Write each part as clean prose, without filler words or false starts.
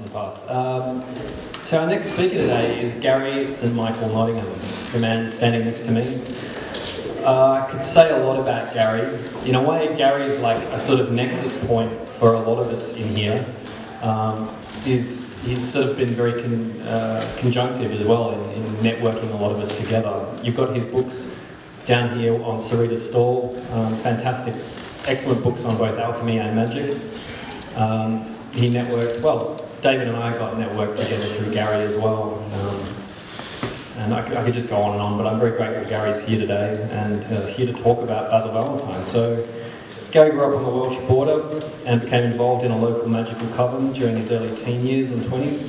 in the past. So our next speaker today is Gary St Michael Nottingham, the man standing next to me. I could say a lot about Gary. In a way, Gary is like a sort of nexus point for a lot of us in here. He's sort of been very conjunctive as well in networking a lot of us together. You've got his books down here on Sarita's stall. Fantastic, excellent books on both alchemy and magic. He networked, well, David and I got networked together through Gary as well. And I could just go on and on, but I'm very grateful Gary's here today and here to talk about Basil Valentine. So, Gary grew up on the Welsh border and became involved in a local magical coven during his early teen years and 20s.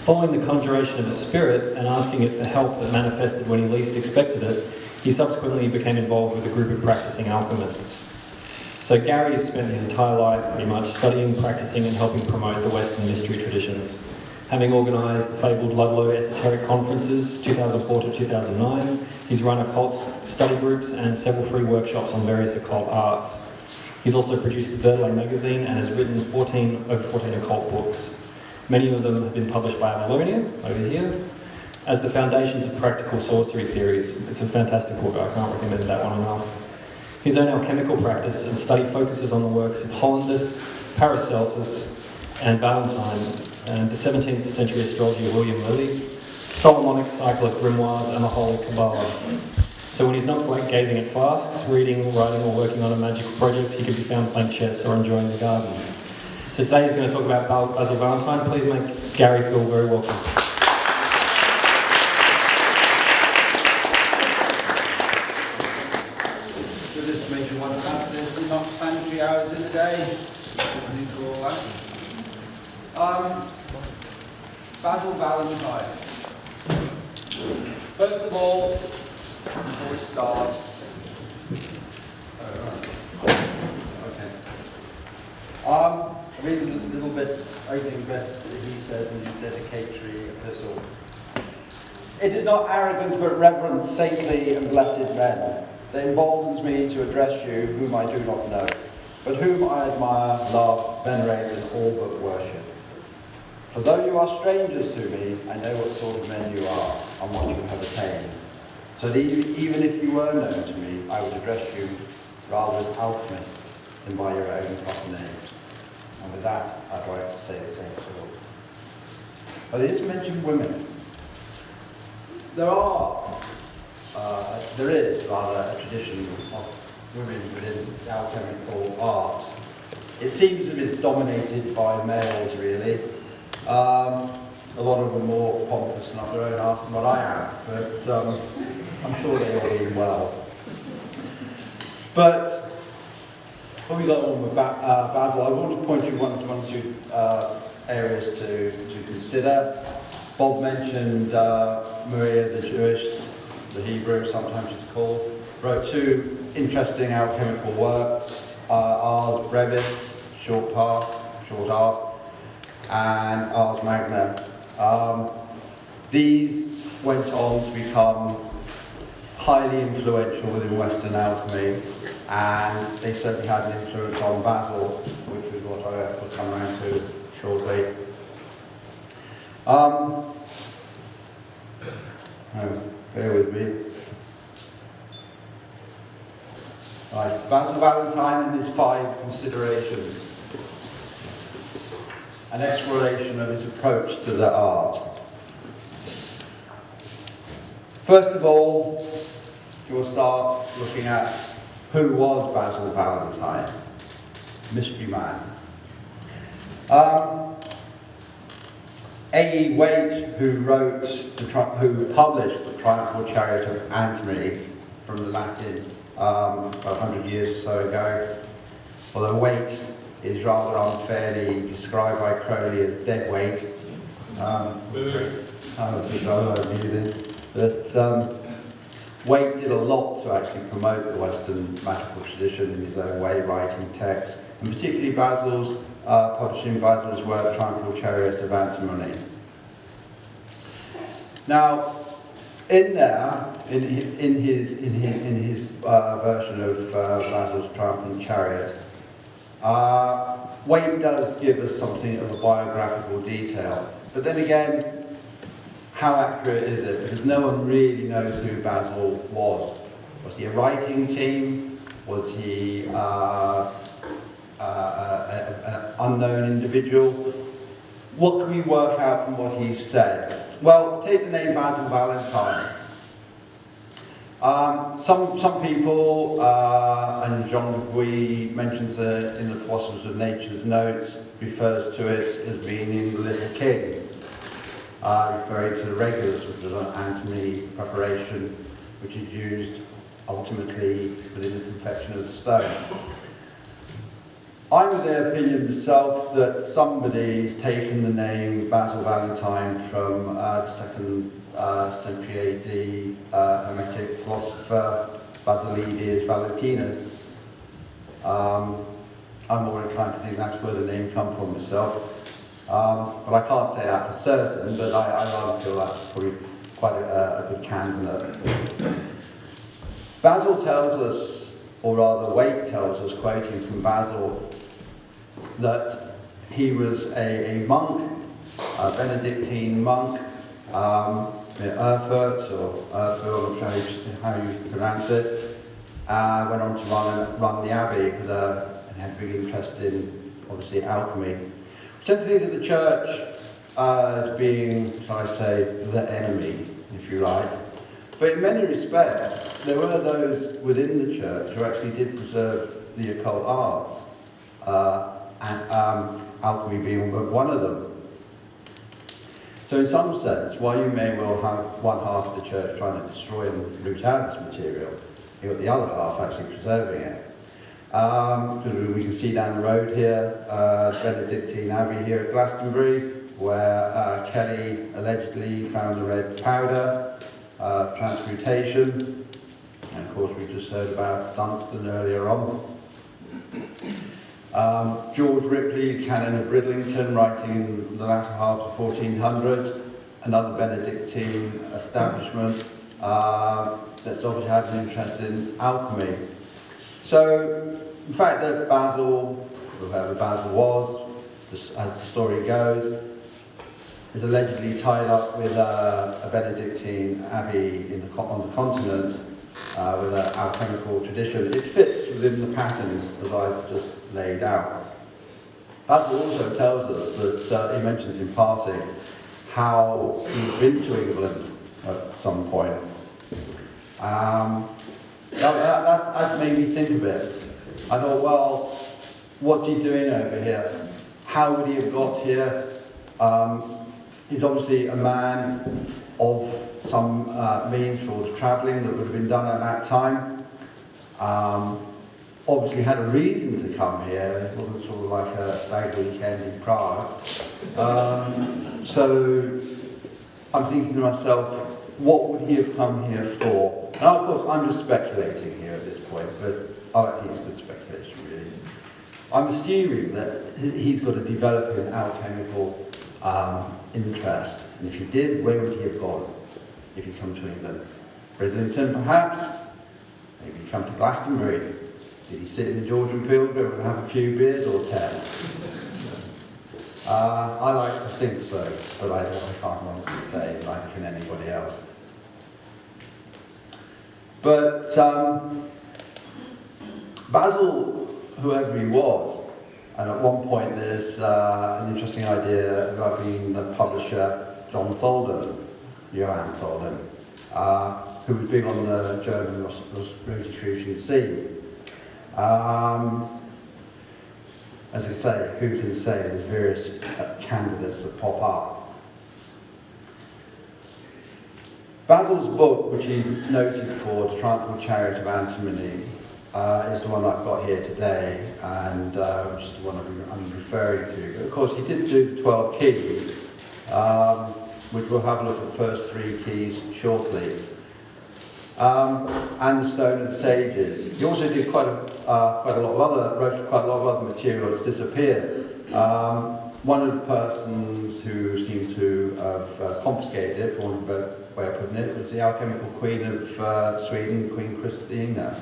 Following the conjuration of a spirit and asking it for help that manifested when he least expected it, he subsequently became involved with a group of practicing alchemists. So Gary has spent his entire life pretty much studying, practicing and helping promote the Western mystery traditions. Having organised the fabled Ludlow Esoteric Conferences 2004 to 2009, he's run occult study groups and several free workshops on various occult arts. He's also produced the Verdelay magazine and has written over 14 occult books. Many of them have been published by Avalonia, over here, as the Foundations of Practical Sorcery series. It's a fantastic book, I can't recommend that one enough. His own alchemical practice and study focuses on the works of Hollandus, Paracelsus and Valentine, and the 17th century astrology of William Lilly, Solomonic cycle of grimoires and the Holy Kabbalah. So when he's not quite gazing at fasts, reading, writing or working on a magical project, he can be found playing chess or enjoying the garden. So today he's going to talk about Basil Valentine. Please make Gary feel very welcome. So this makes you want to have this, not spend 3 hours in a day listening to all that. Basil Valentine. First of all, before we start, read a little bit, opening bit that he says in his dedicatory epistle. It is not arrogance but reverence, saintly and blessed men, that emboldens me to address you, whom I do not know, but whom I admire, love, venerate, and all but worship. For though you are strangers to me, I know what sort of men you are, and what you have attained. So that even if you were known to me, I would address you rather as alchemists than by your own proper name. And with that, I'd like to say the same sort. But it is mentioned women. There is rather a tradition of women within the alchemical arts. It seems that it's dominated by males, really. A lot of them more pompous and up their own arse than what I am, but I'm sure they all mean well. But when we go on with Basil, I want to point you one or two areas to consider. Bob mentioned Maria the Jewish, the Hebrew, sometimes she's called, wrote 2 interesting alchemical works, Ars Brevis, short art, and Ars Magna. These went on to become highly influential within Western alchemy, and they certainly had an influence on Basil, which is what I will come around to shortly. Bear with me. Right, Basil Valentine and his 5 considerations. An exploration of his approach to the art. First of all, we'll start looking at who was Basil Valentine, mystery man. A.E. Waite, who published the Triumphal Chariot of Antony from the Latin about 100 years or so ago, although Waite is rather unfairly described by Crowley as dead weight. But Waite did a lot to actually promote the Western magical tradition in his own way, writing texts, and particularly publishing Basil's work, Triumphal Chariot of Antony. Now, in there, in his version of Basil's Triumphal Chariot, Waite does give us something of a biographical detail, but then again, how accurate is it? Because no one really knows who Basil was. Was he a writing team? Was he an unknown individual? What can we work out from what he said? Well, take the name Basil Valentine. Some people, and Jean Dubuis mentions it in the Philosophers of Nature's Notes, refers to it as being the Little King, referring to the regulus, which is an antimony preparation which is used ultimately within the confection of the stone. I'm of the opinion myself that somebody's taken the name Basil Valentine from the 2nd century AD Hermetic philosopher Basilides Valentinus. I'm more inclined to think that's where the name comes from myself. But I can't say that for certain, but I rather feel that's probably quite a good candidate. Basil tells us, or rather Waite tells us, quoting from Basil, that he was a monk, a Benedictine monk, near Erfurt, or Erfurt, I'm not sure how you pronounce it, went on to run the abbey and had a big interest in, obviously, alchemy. We tend to think of the church as being, shall I say, the enemy, if you like. But in many respects, there were those within the church who actually did preserve the occult arts, and alchemy being one of them. So in some sense, while you may well have one half of the church trying to destroy and root out this material, you've got the other half actually preserving it. We can see down the road here, Benedictine Abbey here at Glastonbury, where Kelly allegedly found the red powder, transmutation, and of course we just heard about Dunstan earlier on. George Ripley, Canon of Bridlington, writing in the latter half of 1400s, another Benedictine establishment that's obviously had an interest in alchemy. So, in fact, that Basil, whoever Basil was, as the story goes, is allegedly tied up with a Benedictine abbey on the continent with an alchemical tradition. It fits within the pattern that I've just laid out. Basil also tells us that, he mentions in passing, how he's been to England at some point. That made me think of it. I thought, well, what's he doing over here? How would he have got here? He's obviously a man of some means for travelling that would have been done at that time. Obviously had a reason to come here. It wasn't sort of like a stag weekend in Prague. So I'm thinking to myself, what would he have come here for? Now, of course, I'm just speculating here at this point, but I think it's good speculation, really. I'm assuming that he's got a developing alchemical interest, and if he did, where would he have gone if he'd come to England? Bridlington, perhaps? Maybe he'd come to Glastonbury. Did he sit in the Georgian Pilgrim and have a few beers or 10? I like to think so, but I can't honestly say like can anybody else. But Basil, whoever he was, and at one point there's an interesting idea about being the publisher Johann Tholden, who was big on the German Rosicrucian scene. As I say, who can say there's various candidates that pop up. Basil's book, which he noted for, The Triumphal Chariot of Antimony, is the one I've got here today, and which is the one I'm referring to. But of course, he did do the 12 keys, which we'll have a look at the first 3 keys shortly. And the Stone of the Sages. He also did wrote quite a lot of other material that's disappeared. One of the persons who seemed to have confiscated it, for want of a better way of putting it, was the alchemical queen of Sweden, Queen Christina.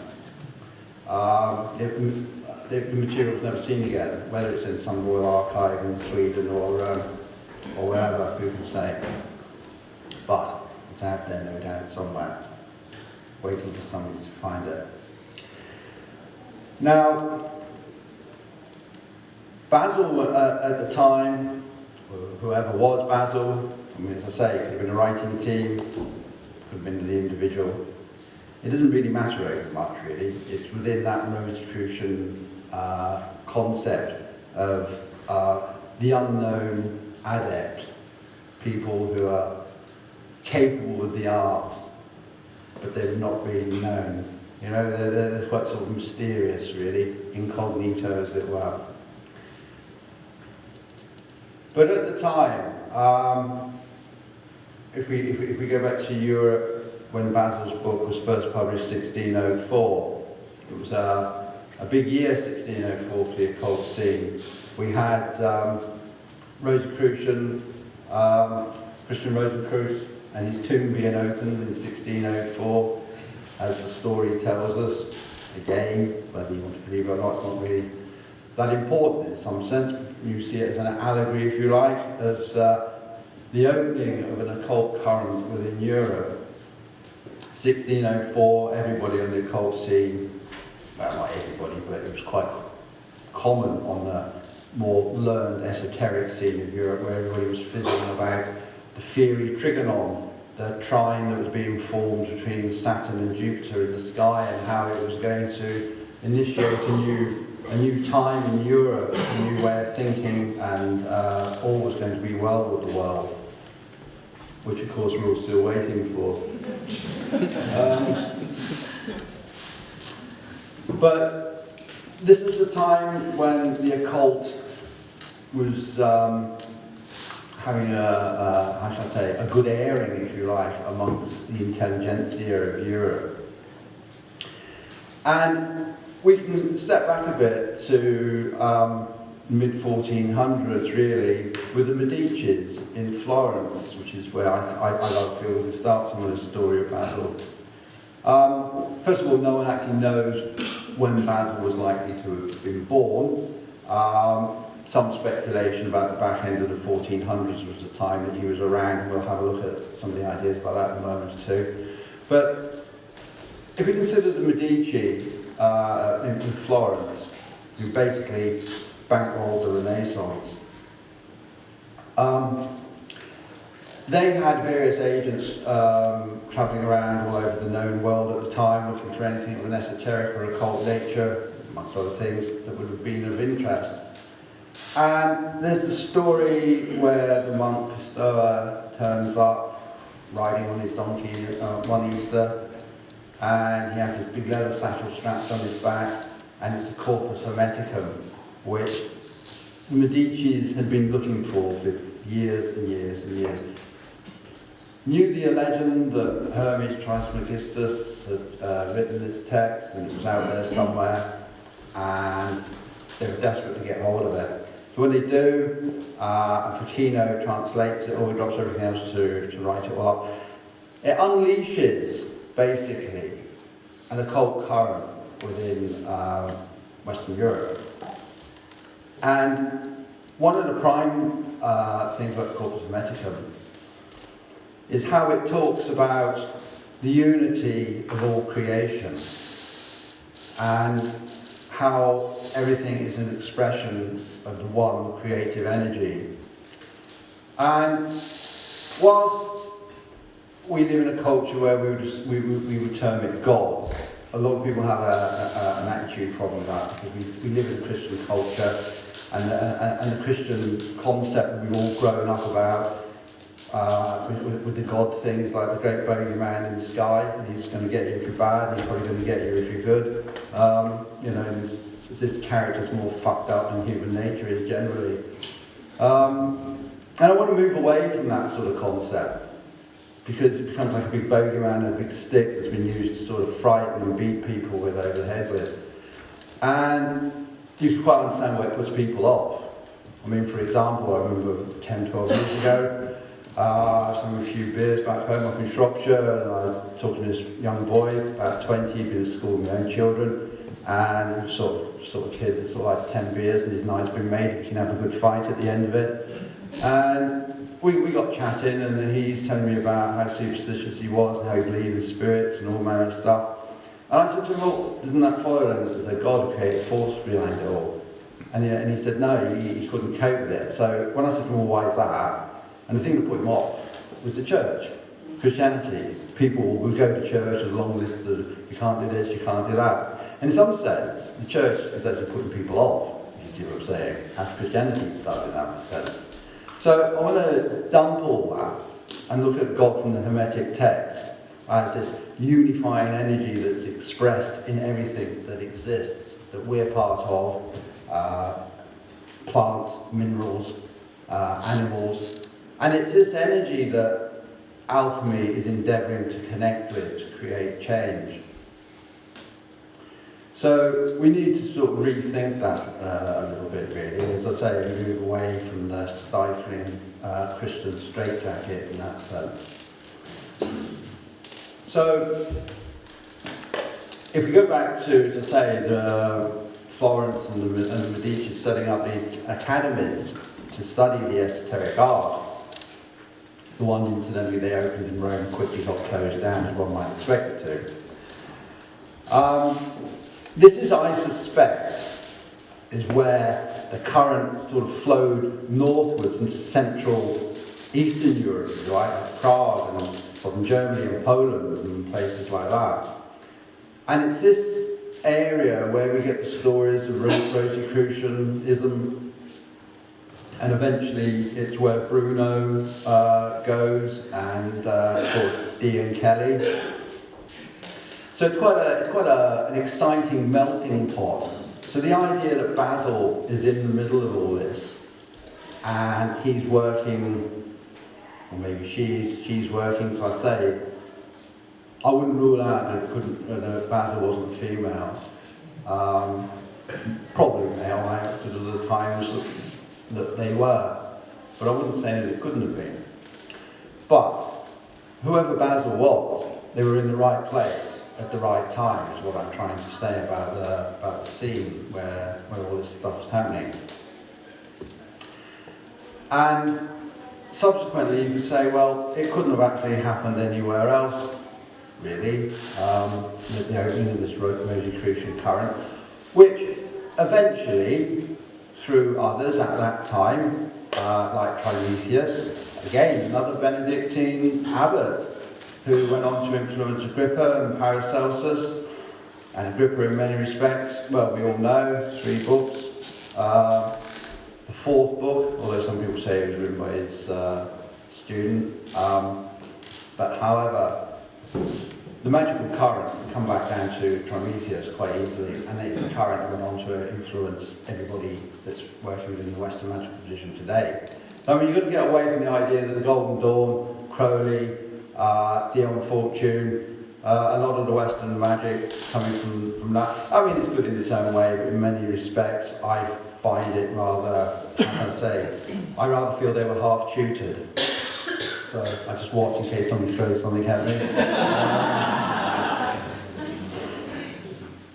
the material's never seen again, whether it's in some royal archive in Sweden or wherever, who can say. But it's out there, no doubt, somewhere, waiting for somebody to find it. Now, Basil at the time, whoever was Basil, I mean, as I say, it could have been a writing team, could have been the individual. It doesn't really matter very much, really. It's within that Rosicrucian concept of the unknown adept, people who are capable of the art, but they're not really known. You know, they're quite sort of mysterious, really, incognito, as it were. But at the time, if we go back to Europe, when Basil's book was first published, 1604, it was a big year, 1604, for the occult scene. We had Rosicrucian, Christian Rosicrucius, and his tomb being opened in 1604, as the story tells us. Again, whether you want to believe it or not, it's not really that important in some sense. You see it as an allegory, if you like, as the opening of an occult current within Europe. 1604, everybody on the occult scene, well, not everybody, but it was quite common on the more learned esoteric scene of Europe, where everybody was fizzing about the fiery trigonon, the trine that was being formed between Saturn and Jupiter in the sky, and how it was going to initiate a new time in Europe, a new way of thinking, and all was going to be well with the world, which of course we're all still waiting for. But this is the time when the occult was having how shall I say, a good airing, if you like, amongst the intelligentsia of Europe. And we can step back a bit to mid-1400s, really, with the Medicis in Florence, which is where I feel we can start some of the story of Basil. First of all, no one actually knows when Basil was likely to have been born. Some speculation about the back end of the 1400s was the time that he was around. We'll have a look at some of the ideas about that in a moment too. But if we consider the Medici in Florence, who basically bankrolled the Renaissance, they had various agents travelling around all over the known world at the time, looking for anything of an esoteric or occult nature, amongst other things, that would have been of interest. And there's the story where the monk Pistoia turns up, riding on his donkey one Easter, and he has his big leather satchel strapped on his back, and it's a corpus hermeticum, which the Medicis had been looking for years and years and years. Knew the legend that Hermes Trismegistus had written this text, and it was out there somewhere, and they were desperate to get hold of it. So when they do, Ficino translates it, or he drops everything else to write it all up. It unleashes, basically, an occult current within Western Europe. And one of the prime things about Corpus Hermeticum is how it talks about the unity of all creation, and how everything is an expression of the one creative energy. And whilst we live in a culture where we would term it God, a lot of people have an attitude problem with that, because we live in a Christian culture, and the Christian concept that we've all grown up about, with the God things, like the great bogeyman in the sky, he's going to get you if you're bad, and he's probably going to get you if you're good. You know, this character's more fucked up than human nature is generally. And I want to move away from that sort of concept, because it becomes like a big bogeyman and a big stick that's been used to sort of frighten and beat people with over the head with. And you can quite understand why it puts people off. I mean, for example, I remember 10, 12 years ago, I was having a few beers back home up in Shropshire, and I was talking to this young boy, about 20, he'd been at school with my own children, and sort of sort of kid that's sort of like 10 beers and his night's been made, you can have a good fight at the end of it. And we got chatting, and he's telling me about how superstitious he was and how he believed in spirits and all manner of stuff. And I said to him, well, doesn't that follow then that there's a God creative force behind it all? And he said no, he couldn't cope with it. So when I said to him, well, why is that? And the thing that put him off was the church, Christianity. People would go to church with a long list of, you can't do this, you can't do that. And in some sense, the church is actually putting people off, if you see what I'm saying, as Christianity does in that sense. So I want to dump all that and look at God from the Hermetic text as this unifying energy that's expressed in everything that exists, that we're part of, plants, minerals, animals. And it's this energy that alchemy is endeavouring to connect with to create change. So we need to sort of rethink that a little bit, really. As I say, move away from the stifling Christian straitjacket in that sense. So if we go back to, as I say, the Florence and the Medici setting up these academies to study the esoteric art, the one, incidentally, they opened in Rome quickly got closed down, as one might expect it to. This is, I suspect, is where the current sort of flowed northwards into Central Eastern Europe, right? Like Prague and southern Germany and Poland and places like that. And it's this area where we get the stories of Rosicrucianism, and eventually it's where Bruno goes, and of course Ian Kelly. So it's quite an exciting melting pot. So the idea that Basil is in the middle of all this, and he's working, or maybe she's working. So I say, I wouldn't rule out that Basil wasn't female. Probably male, right, because of the times that they were. But I wouldn't say that it couldn't have been. But whoever Basil was, they were in the right place at the right time, is what I'm trying to say about the scene where all this stuff's happening. And subsequently you could say, well, it couldn't have actually happened anywhere else, really, with the opening of this Rosicrucian current, which eventually, through others at that time, like Prometheus, again, another Benedictine abbot, who went on to influence Agrippa and Paracelsus, and Agrippa in many respects, well, we all know, 3 books. The 4th book, although some people say it was written by his student, but however, the magical current can come back down to Prometheus quite easily, and it's the current that went on to influence everybody that's working within the Western magical tradition today. I mean, you've got to get away from the idea that the Golden Dawn, Crowley, Dion Fortune, a lot of the Western magic coming from that. I mean, it's good in its own way, but in many respects, I find it rather, how can I say, I rather feel they were half tutored. So I just watch in case somebody throws something at me.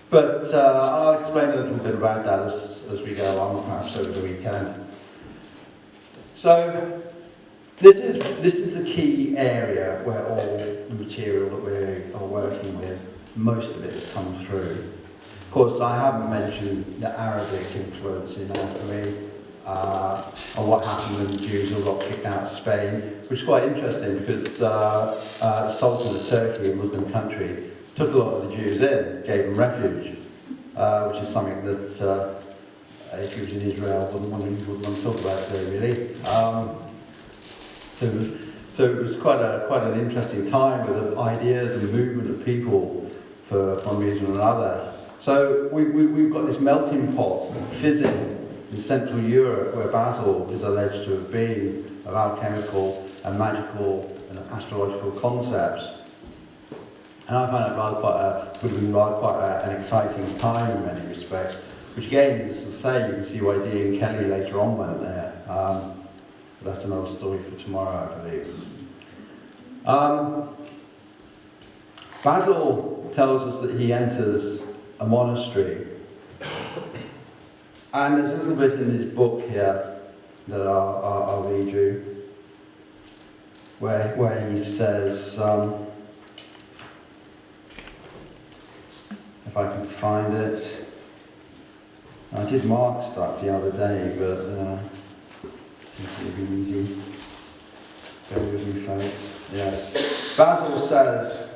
But I'll explain a little bit about that as we go along, perhaps over the weekend. So this is the key area where all the material that we are working with, most of it has come through. Of course, I haven't mentioned the Arabic influence in alchemy, or what happened when the Jews all got kicked out of Spain, which is quite interesting because the Sultan of Turkey, a Muslim country, took a lot of the Jews in, gave them refuge, which is something that if you was in Israel wouldn't want to talk about today, really. So it was quite an interesting time with the ideas and movement of people for one reason or another. So we've got this melting pot fizzing in Central Europe where Basil is alleged to have been of alchemical and magical and astrological concepts. And I find it would have been quite an exciting time in many respects, which again, as I say, you can see why Ian Kelly later on went there. But that's another story for tomorrow, I believe. Basil tells us that he enters a monastery And there's a little bit in this book here that I'll read you, where he says, if I can find it. I did mark stuff the other day, but it'll be easy. Bear with me, folks. Yes. Basil says,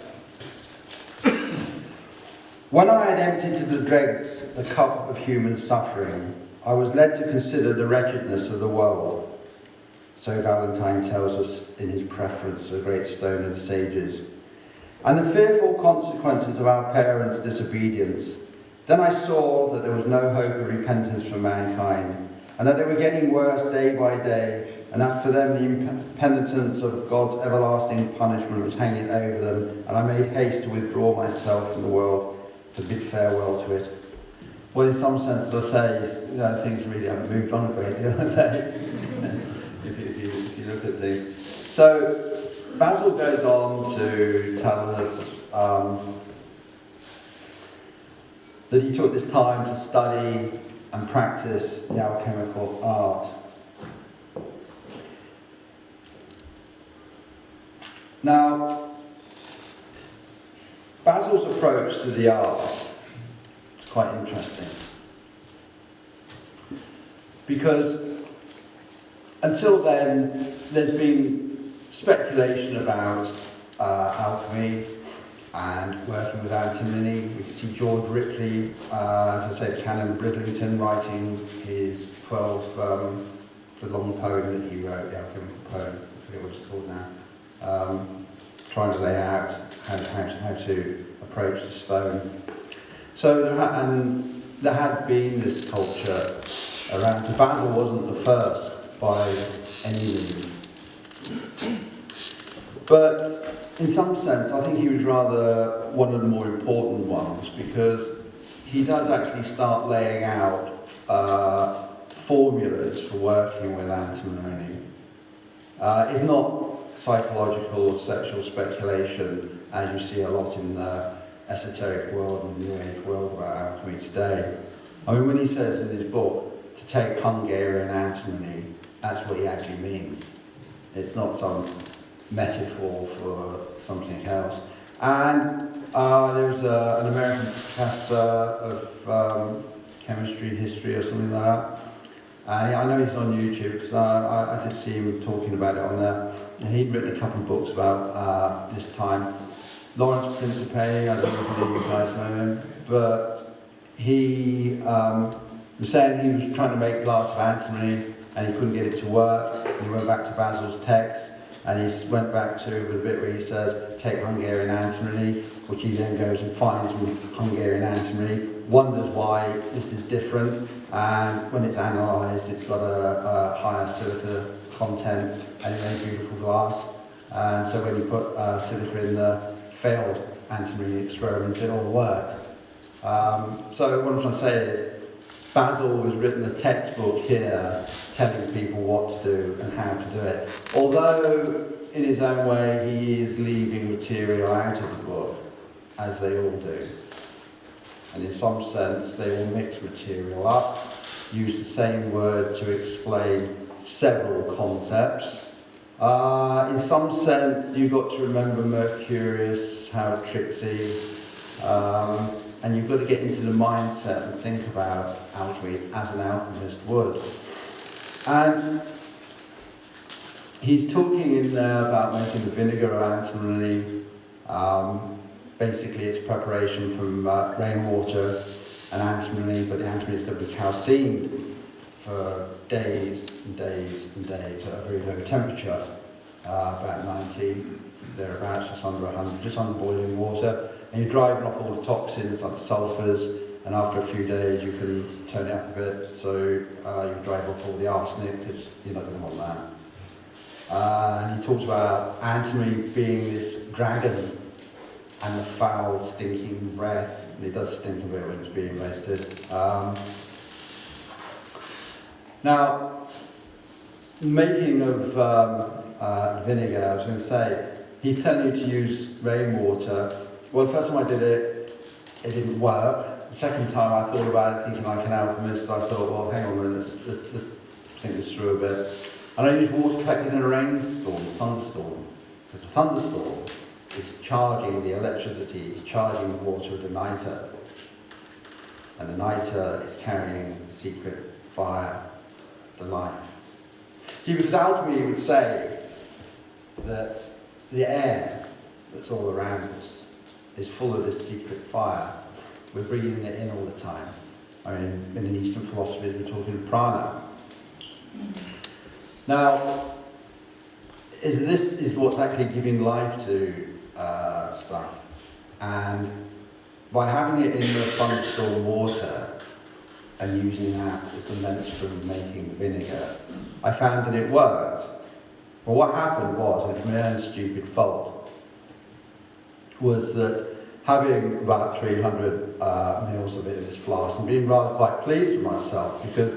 when I had emptied to the dregs the cup of human suffering, I was led to consider the wretchedness of the world. So Valentine tells us in his preference to the great stone of the sages. And the fearful consequences of our parents' disobedience. Then I saw that there was no hope of repentance for mankind, and that they were getting worse day by day, and that for them the impenitence of God's everlasting punishment was hanging over them, and I made haste to withdraw myself from the world, to bid farewell to it. Well, in some sense, as I say, things really haven't moved on a great deal, have they? if you look at things. So, Basil goes on to tell us that he took this time to study and practice the alchemical art. Now, Basil's approach to the art is quite interesting, because until then there's been speculation about alchemy and working with antimony. We can see George Ripley, as I said, Canon Bridlington, writing his 12, the long poem that he wrote, the alchemical poem, I forget what it's called now, trying to lay out how to approach the stone. So there had been this culture around. So Basil wasn't the first by any means. But in some sense, I think he was rather one of the more important ones, because he does actually start laying out formulas for working with antimony. It's not psychological or sexual speculation, as you see a lot in the esoteric world and New Age world about alchemy today. I mean, when he says in his book to take Hungarian antimony, that's what he actually means. It's not some metaphor for something else. And there was an American professor of chemistry, history or something like that. I know he's on YouTube, because I did see him talking about it on there. And he'd written a couple of books about this time. Lawrence Principe, I don't know if any of you guys know him, but he was saying he was trying to make glass of antimony and he couldn't get it to work. And he went back to Basil's text, and he went back to the bit where he says, take Hungarian antimony, which he then goes and finds with Hungarian antimony, wonders why this is different, and when it's analysed, it's got a higher silica content, and it made beautiful glass. And so when you put silica in the failed antimony experiments, it all worked. So what I'm trying to say is, Basil has written a textbook here telling people what to do and how to do it. Although, in his own way, he is leaving material out of the book, as they all do. And in some sense, they will mix material up, use the same word to explain several concepts. In some sense, you've got to remember Mercurius, how tricksy, and you've got to get into the mindset and think about alchemy as an alchemist would. And he's talking in there about making the vinegar of antimony. Basically, it's preparation from rainwater and antimony, but the antimony is going to be calcined for days and days and days at a very low temperature, about 90, thereabouts, just under 100, just under boiling water. And you're driving off all the toxins like the sulphurs, and after a few days you can turn it up a bit, so you drive off all the arsenic, because you're not going to want that. And he talks about antimony being this dragon and the foul, stinking breath. And it does stink a bit when it's being roasted. Now, making of vinegar, I was going to say, he's telling you to use rainwater. Well, the first time I did it, it didn't work. the second time I thought about it, thinking like an alchemist, I thought, well, hang on a minute, let's think this through a bit. And I used water collected in a rainstorm, thunderstorm, because the thunderstorm is charging the electricity, is charging the water with the niter. And the niter is carrying the secret fire, the life. See, because alchemy would say that the air that's all around us is full of this secret fire. We're breathing it in all the time. I mean, in the Eastern philosophy, we're talking prana. Now, this is what's actually giving life to stuff. And by having it in the thunderstorm water and using that as the menstruum making vinegar, I found that it worked. Well, what happened was, and it's my own stupid fault, was that having about 300 mils of it in this flask and being rather quite pleased with myself because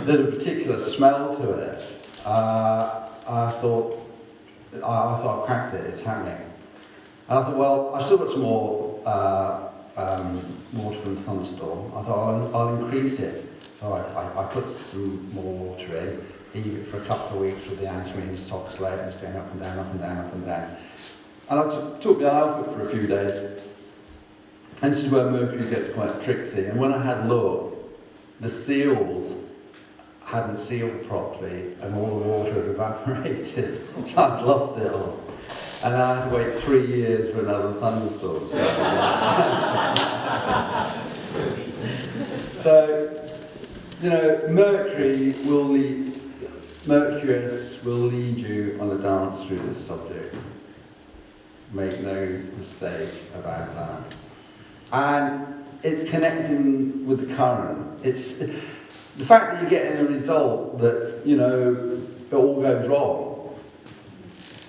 there's a particular smell to it, I thought I've cracked it, it's happening. And I thought, well, I've still got some more water from the thunderstorm. I thought I'll increase it. So I put some more water in, leave it for a couple of weeks with the antimony socks later, and it's going up and down, up and down, up and down. And I took the outfit for a few days. And this is where mercury gets quite tricksy. And when I had a look, the seals hadn't sealed properly and all the water had evaporated. So I'd lost it all. And I had to wait 3 years for another thunderstorm. So, you know, Mercurius will lead you on a dance through this subject. Make no mistake about that. And it's connecting with the current. It's the fact that you're getting a result that, you know, it all goes wrong.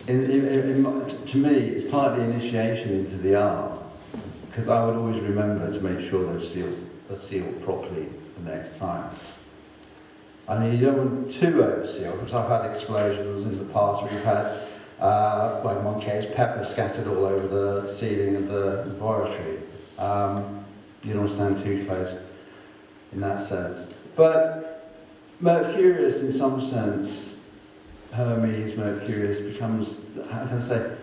To me, it's part of the initiation into the art, because I would always remember to make sure those seals are sealed properly the next time. And you don't want too over-sealed, because I've had explosions in the past. We've had, well, in one case, pepper scattered all over the ceiling of the laboratory. You don't want to stand too close in that sense. But Mercurius, in some sense, Hermes, Mercurius becomes, how can I say,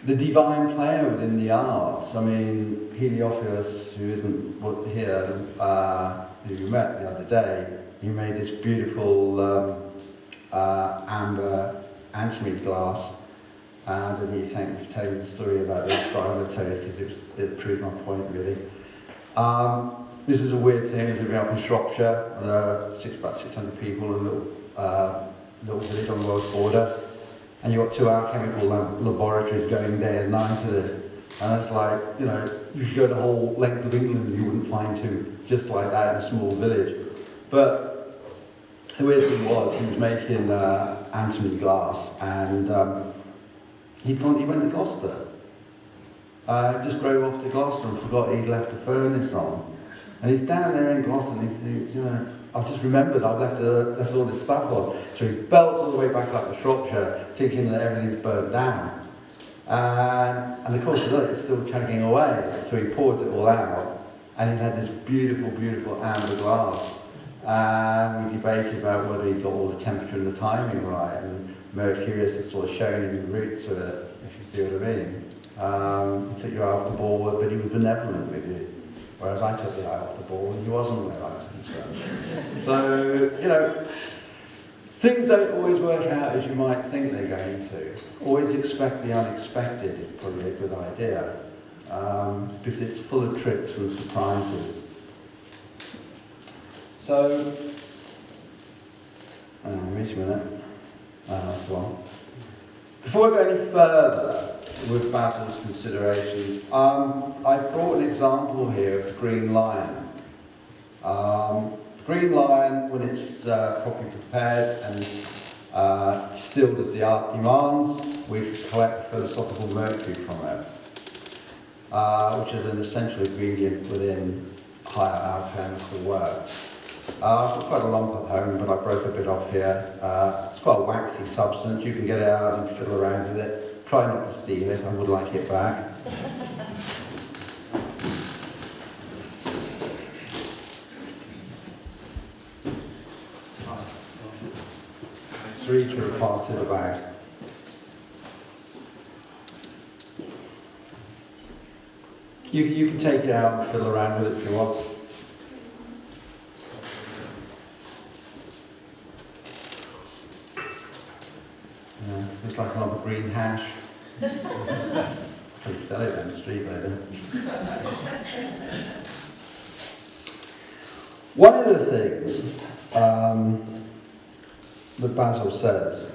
the divine player within the arts. I mean, Heliophilus, who isn't here, who you met the other day, he made this beautiful amber antimony glass. I don't need to thank you for telling the story about this, but I'm going to tell you because it proved my point, really. This is a weird thing. It's up in Shropshire. About 600 people in a little village on the world border. And you've got 2 alchemical laboratories going day and night to this. And it's like, you know, you should go the whole length of England and you wouldn't find 2 just like that in a small village. But the weird thing was, he was making antimony glass, and he went to Gloucester. Just drove off to Gloucester and forgot he'd left a furnace on. And he's down there in Gloucester and he thinks, you know, I've just remembered I've left all this stuff on. So he belts all the way back up to Shropshire, thinking that everything's burnt down. And of course, it's still chugging away. So he pours it all out, and he had this beautiful, beautiful amber glass. And we debated about whether he got all the temperature and the timing right. And Mercurius had sort of shown him the roots of it, if you see what I mean. He took you out of the ball, but he was benevolent with you. Whereas I took the eye off the ball and he wasn't where I was concerned. So, you know, things don't always work out as you might think they're going to. Always expect the unexpected is probably a good idea, because it's full of tricks and surprises. So, wait a minute. Before I go any further with Basil's considerations, I brought an example here of the green lion. The green lion, when it's properly prepared and distilled as the art demands, we collect philosophical mercury from it, which is an essential ingredient within higher alchemical work. I've got quite a lump at home, but I broke a bit off here. It's quite a waxy substance. You can get it out and fiddle around with it. Try not to steal it, I would like it back. Sarita will pass it about. You can take it out and fiddle around with it if you want. Looks like another green hash. Probably sell it down the street later. One of the things that Basil says,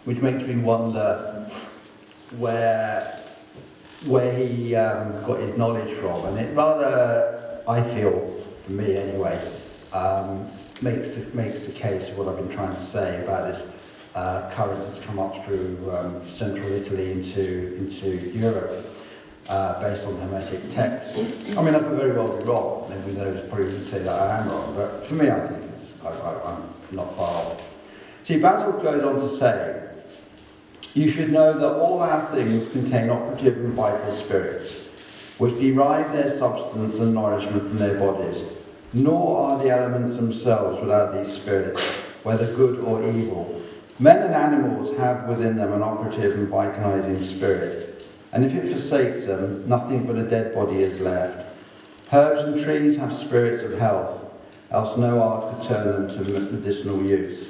which makes me wonder where he got his knowledge from, and it rather, I feel, for me anyway, makes the case of what I've been trying to say about this current that's come up through central Italy into Europe, based on Hermetic texts. I mean, I could very well be wrong, and everyone knows probably would say that I am wrong, but for me, I think I'm not far off. See, Basil goes on to say, you should know that all our things contain operative and vital spirits, which derive their substance and nourishment from their bodies, nor are the elements themselves without these spirits, whether good or evil. Men and animals have within them an operative and vitalizing spirit, and if it forsakes them, nothing but a dead body is left. Herbs and trees have spirits of health, else no art could turn them to medicinal use.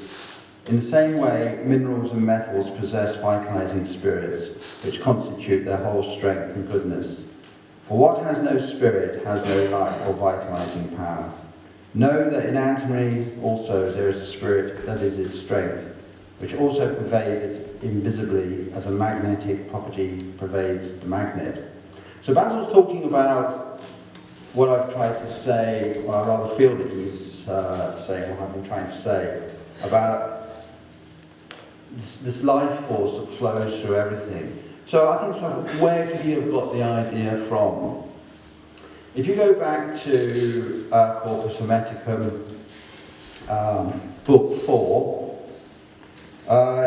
In the same way, minerals and metals possess vitalizing spirits, which constitute their whole strength and goodness. For what has no spirit has no life or vitalizing power. Know that in antimony also there is a spirit that is its strength, which also pervades it invisibly as a magnetic property pervades the magnet. So Basil's talking about what I've tried to say, or I rather feel that he's saying what I've been trying to say, about this life force that flows through everything. So I think, where could he have got the idea from? If you go back to Corpus Hermeticum, book 4,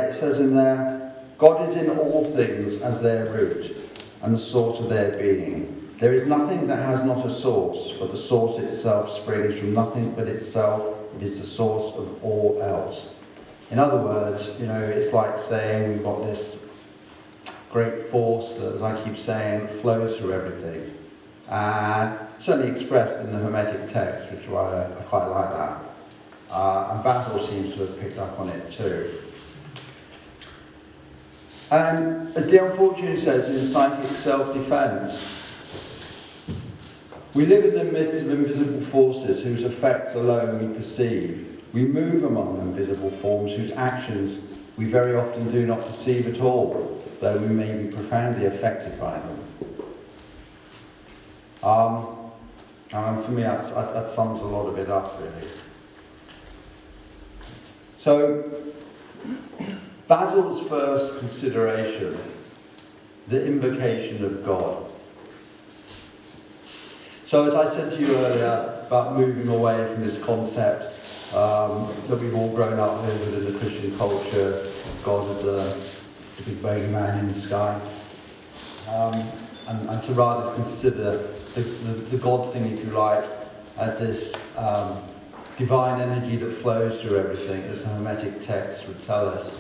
it says in there, God is in all things as their root and the source of their being. There is nothing that has not a source, but the source itself springs from nothing but itself. It is the source of all else. In other words, it's like saying we've got this great force that, as I keep saying, flows through everything. Certainly expressed in the Hermetic text, which I quite like that. And Basil seems to have picked up on it too. And as the unfortunate says in Psychic Self-Defense, we live in the midst of invisible forces whose effects alone we perceive. We move among invisible forms whose actions we very often do not perceive at all, though we may be profoundly affected by them. And for me, that sums a lot of it up, really. So, Basil's first consideration, the invocation of God. So as I said to you earlier about moving away from this concept that we've all grown up with within the Christian culture, God as the big bogey man in the sky, and to rather consider the God thing, if you like, as this divine energy that flows through everything, as Hermetic texts would tell us.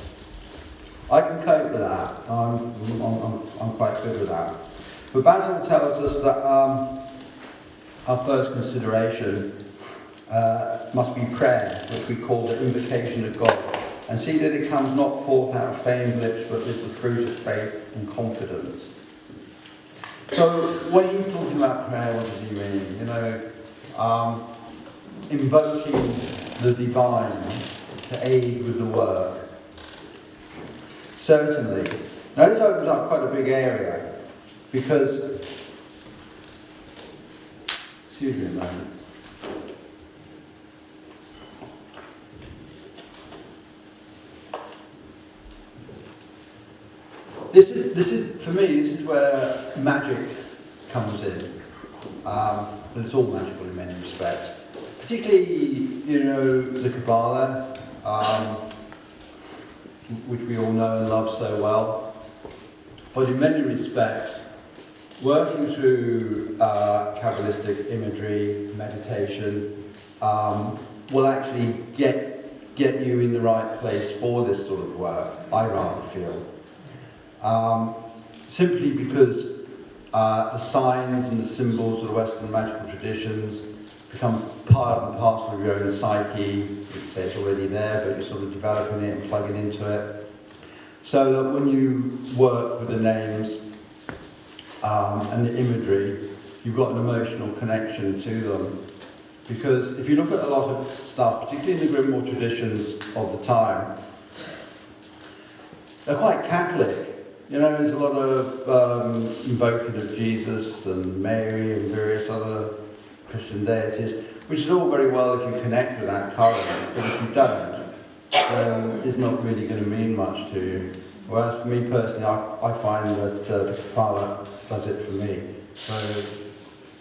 I can cope with that. I'm quite good with that. But Basil tells us that our first consideration must be prayer, which we call the invocation of God, and see that it comes not forth out of feigned lips, but is the fruit of faith and confidence. So when he's talking about prayer, what does he mean? Invoking the divine to aid with the work. Certainly. Now this opens up quite a big area, because, excuse me a moment. This is for me, this is where magic comes in. But it's all magical in many respects. Particularly, the Kabbalah, which we all know and love so well. But in many respects, working through Kabbalistic imagery, meditation, will actually get get you in the right place for this sort of work, I rather feel. Simply because the signs and the symbols of the Western magical traditions become part and parcel of your own psyche. It's already there, but you're sort of developing it and plugging into it. So that when you work with the names and the imagery, you've got an emotional connection to them. Because if you look at a lot of stuff, particularly in the Grimoire traditions of the time, they're quite Catholic. You know, there's a lot of invoking of Jesus and Mary and various other Christian deities, which is all very well if you connect with that current, but if you don't, then it's not really going to mean much to you. Whereas for me personally, I find that the Father does it for me. So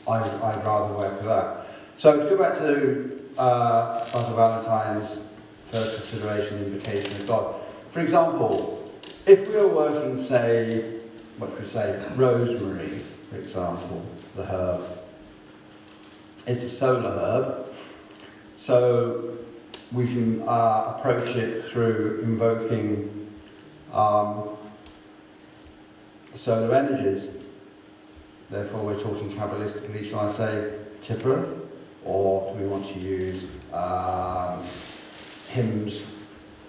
I'd rather work with that. So to go back to Basil Valentine's first consideration, invocation of God. For example, if we were working, say, what should we say, rosemary, for example, the herb. It's a solar herb, so we can approach it through invoking solar energies. Therefore, we're talking Kabbalistically, shall I say, Tipper, or do we want to use hymns,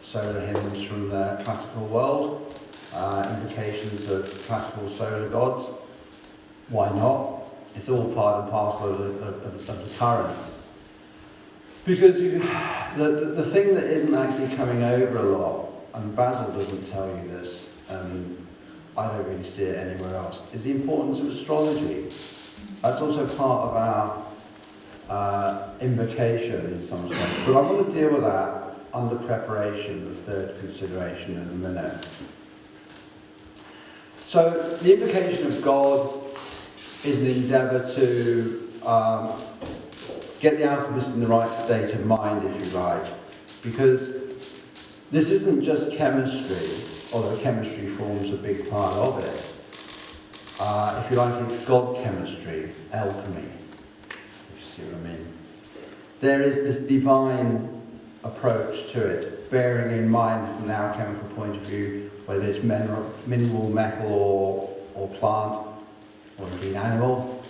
solar hymns from the classical world, invocations of classical solar gods? Why not? It's all part and parcel of the current. Because the thing that isn't actually coming over a lot, and Basil doesn't tell you this, and I don't really see it anywhere else, is the importance of astrology. That's also part of our invocation in some sense. But I want to deal with that under preparation of third consideration in a minute. So the invocation of God is an endeavour to get the alchemist in the right state of mind, if you like, because this isn't just chemistry, although chemistry forms a big part of it. If you like, it's God chemistry, alchemy, if you see what I mean. There is this divine approach to it, bearing in mind from an alchemical point of view, whether it's mineral, metal or plant, or indeed animal,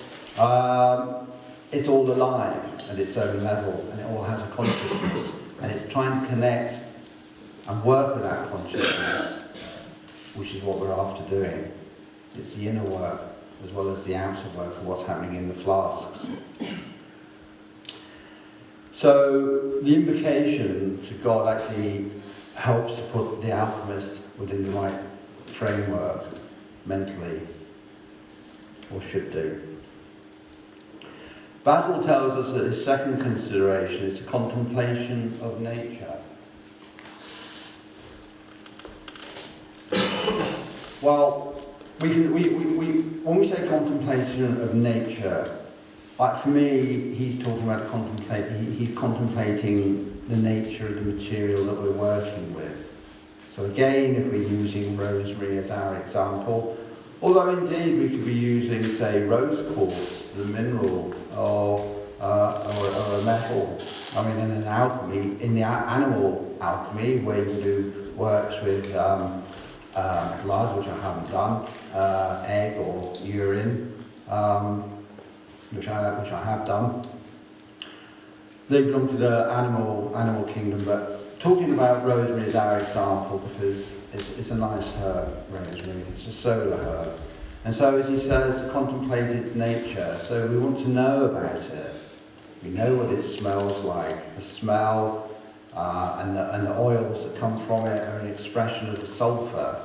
it's all alive at its own level, and it all has a consciousness, and it's trying to connect and work with that consciousness, which is what we're after doing. It's the inner work as well as the outer work of what's happening in the flasks. So the invocation to God actually helps to put the alchemist within the right framework mentally, or should do. Basil tells us that his second consideration is the contemplation of nature. Well, when we say contemplation of nature, for me, he's talking about he's contemplating the nature of the material that we're working with. So again, if we're using rosemary as our example, although indeed we could be using, say, rose quartz, the mineral, or a metal. I mean, in an alchemy, in the animal alchemy, where you do works with blood, which I haven't done, egg or urine, which I have done. They belong to the animal kingdom, but talking about rosemary is our example because it's a nice herb, rosemary. It's a solar herb. And so, as he says, to contemplate its nature, so we want to know about it. We know what it smells like. The smell and the oils that come from it are an expression of the sulphur,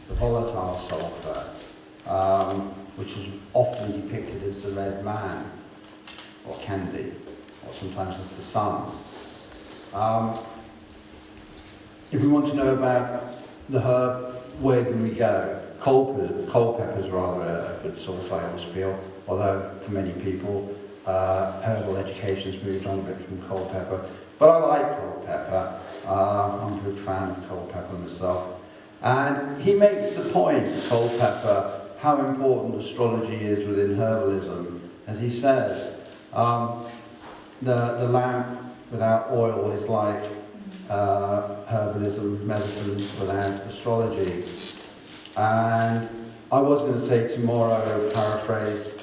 the volatile sulphur, which is often depicted as the red man, or can be, or sometimes as the sun. If we want to know about the herb, where can we go? Cold pepper is rather a good source, I always feel, although for many people herbal education's moved on a bit from cold pepper. But I like cold pepper. I'm a good fan of cold pepper myself. And he makes the point, cold pepper, how important astrology is within herbalism. As he says, the lamp without oil is like herbalism, medicine without astrology. And I was going to say tomorrow, paraphrase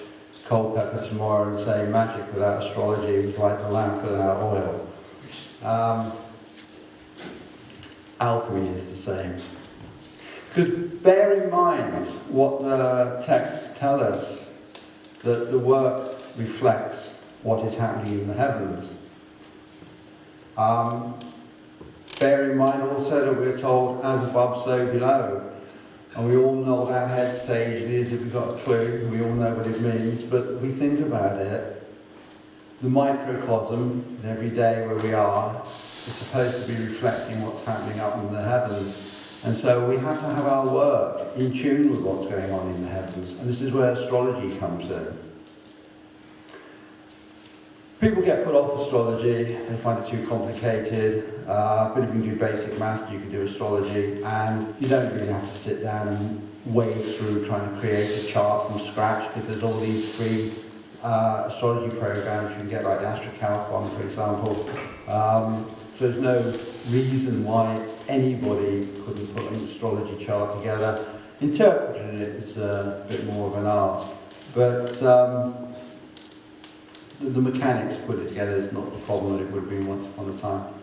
Culpeper tomorrow and say magic without astrology was like the lamp without oil. Alchemy is the same. Because bear in mind what the texts tell us, that the work reflects what is happening in the heavens. Bear in mind also that we're told, as above, so below. And we all know how head sage it is if we've got a clue, we all know what it means, but if we think about it, the microcosm, every day where we are, is supposed to be reflecting what's happening up in the heavens. And so we have to have our work in tune with what's going on in the heavens. And this is where astrology comes in. People get put off astrology, they find it too complicated, but if you can do basic maths, you can do astrology, and you don't really have to sit down and wade through trying to create a chart from scratch, because there's all these free astrology programs you can get, like the alchemical, for example. So there's no reason why anybody couldn't put an astrology chart together. Interpreting it is a bit more of an art, but the mechanics to put it together is not the problem that it would have been once upon a time.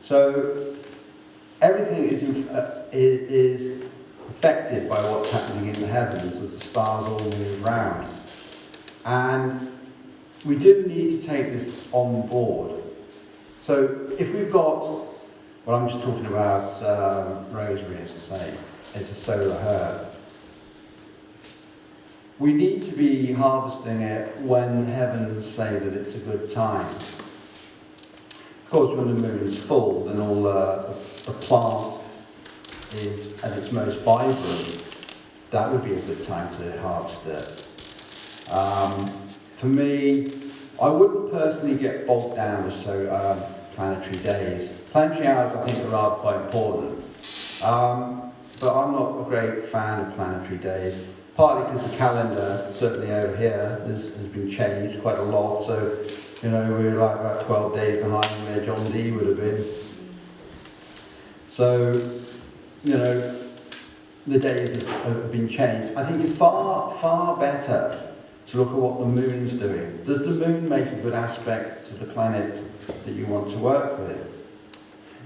So everything is affected by what's happening in the heavens as the stars all move round. And we do need to take this on board. So if we've got, well, I'm just talking about rosemary, as I say, it's a solar herb. We need to be harvesting it when the heavens say that it's a good time. Of course, when the moon is full, then all the plant is at its most vibrant. That would be a good time to harvest it. For me, I wouldn't personally get bogged down with planetary days. Planetary hours, I think, are rather quite important. But I'm not a great fan of planetary days. Partly because the calendar, certainly over here, has been changed quite a lot. So, you know, we're like about 12 days behind where John Dee would have been. So, you know, the days have been changed. I think it's far, far better to look at what the moon's doing. Does the moon make a good aspect to the planet that you want to work with?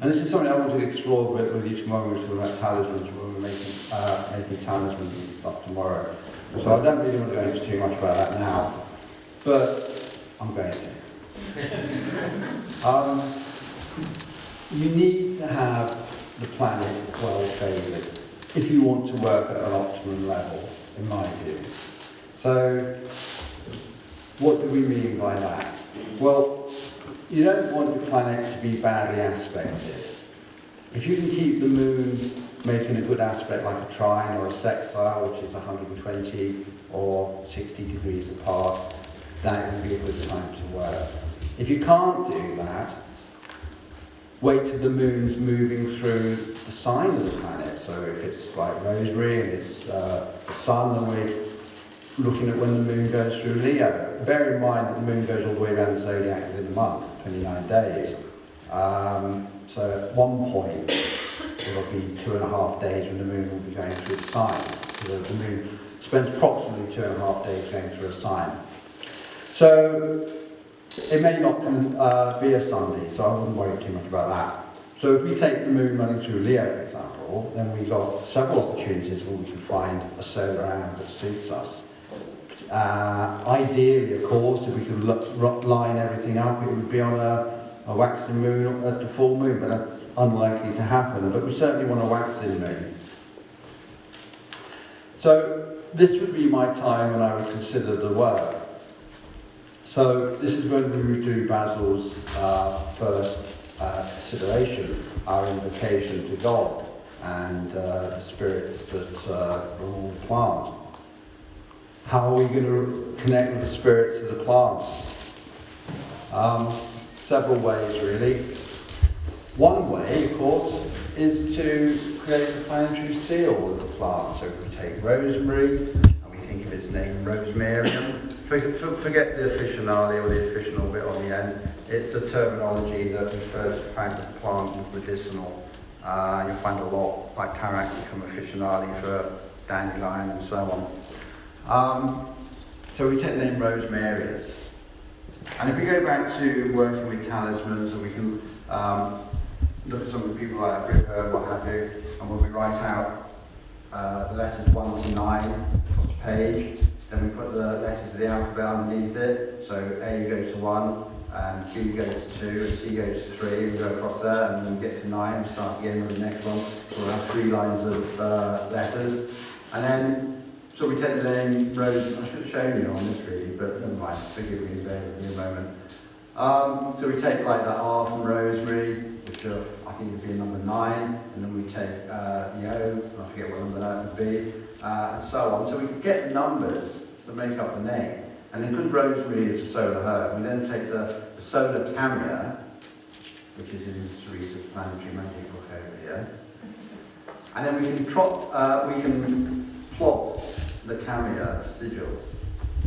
And this is something I want to explore with you tomorrow. We're talking about talismans, when we're making talismans and stuff tomorrow. So I don't really want to go into too much about that now, but I'm going to. You need to have the planet well favoured if you want to work at an optimum level, in my view. So, what do we mean by that? Well, you don't want your planet to be badly aspected. If you can keep the moon making a good aspect like a trine or a sextile, which is 120 or 60 degrees apart, that would be a good time to work. If you can't do that, wait till the moon's moving through the sign of the planet. So if it's like rosemary and it's the sun, then we're looking at when the moon goes through Leo. Bear in mind that the moon goes all the way around the zodiac within a month, 29 days. So at one point, it'll be 2.5 days when the moon will be going through the sign. So the moon spends approximately 2.5 days going through a sign. So it may not be a Sunday, so I wouldn't worry too much about that. So if we take the moon running through Leo, for example, then we've got several opportunities where we can find a solar hour that suits us. Ideally, of course, if we could line everything up, it would be on a waxing moon at the full moon, but that's unlikely to happen. But we certainly want a waxing moon. So this would be my time when I would consider the work. So this is when we would do Basil's first consideration, our invocation to God and the spirits that rule the plant. How are we going to connect with the spirits of the plant? Several ways, really. One way, of course, is to create a planetary seal of the plant. So if we take rosemary, and we think of its name, Rosemarium, forget the officinale or the officinal bit on the end. It's a terminology that refers to kind of plant and medicinal. You'll find a lot, like Tarak become officinale for dandelion and so on. So we take the name Rosemarius. And if we go back to working with talismans, and we can look at some of the people like Ripper and what have you, and when we write out the letters 1 to 9 across the page, then we put the letters of the alphabet underneath it. So A goes to 1, and B goes to 2, and C goes to 3, we go across there, and then we get to 9, we start again with the next one. We'll have 3 lines of letters. And then, so we take the name Rose, I should have shown you on this really, but never mind, forgive me, bear with me a moment. So we take like the R from Rosemary, which I think would be a number 9, and then we take the O, I forget what number that would be, and so on. So we can get the numbers that make up the name. And then because rosemary is a solar herb, we then take the solar camia, which is in Sarita's planetary magic book over here, and then we can plot the camia sigil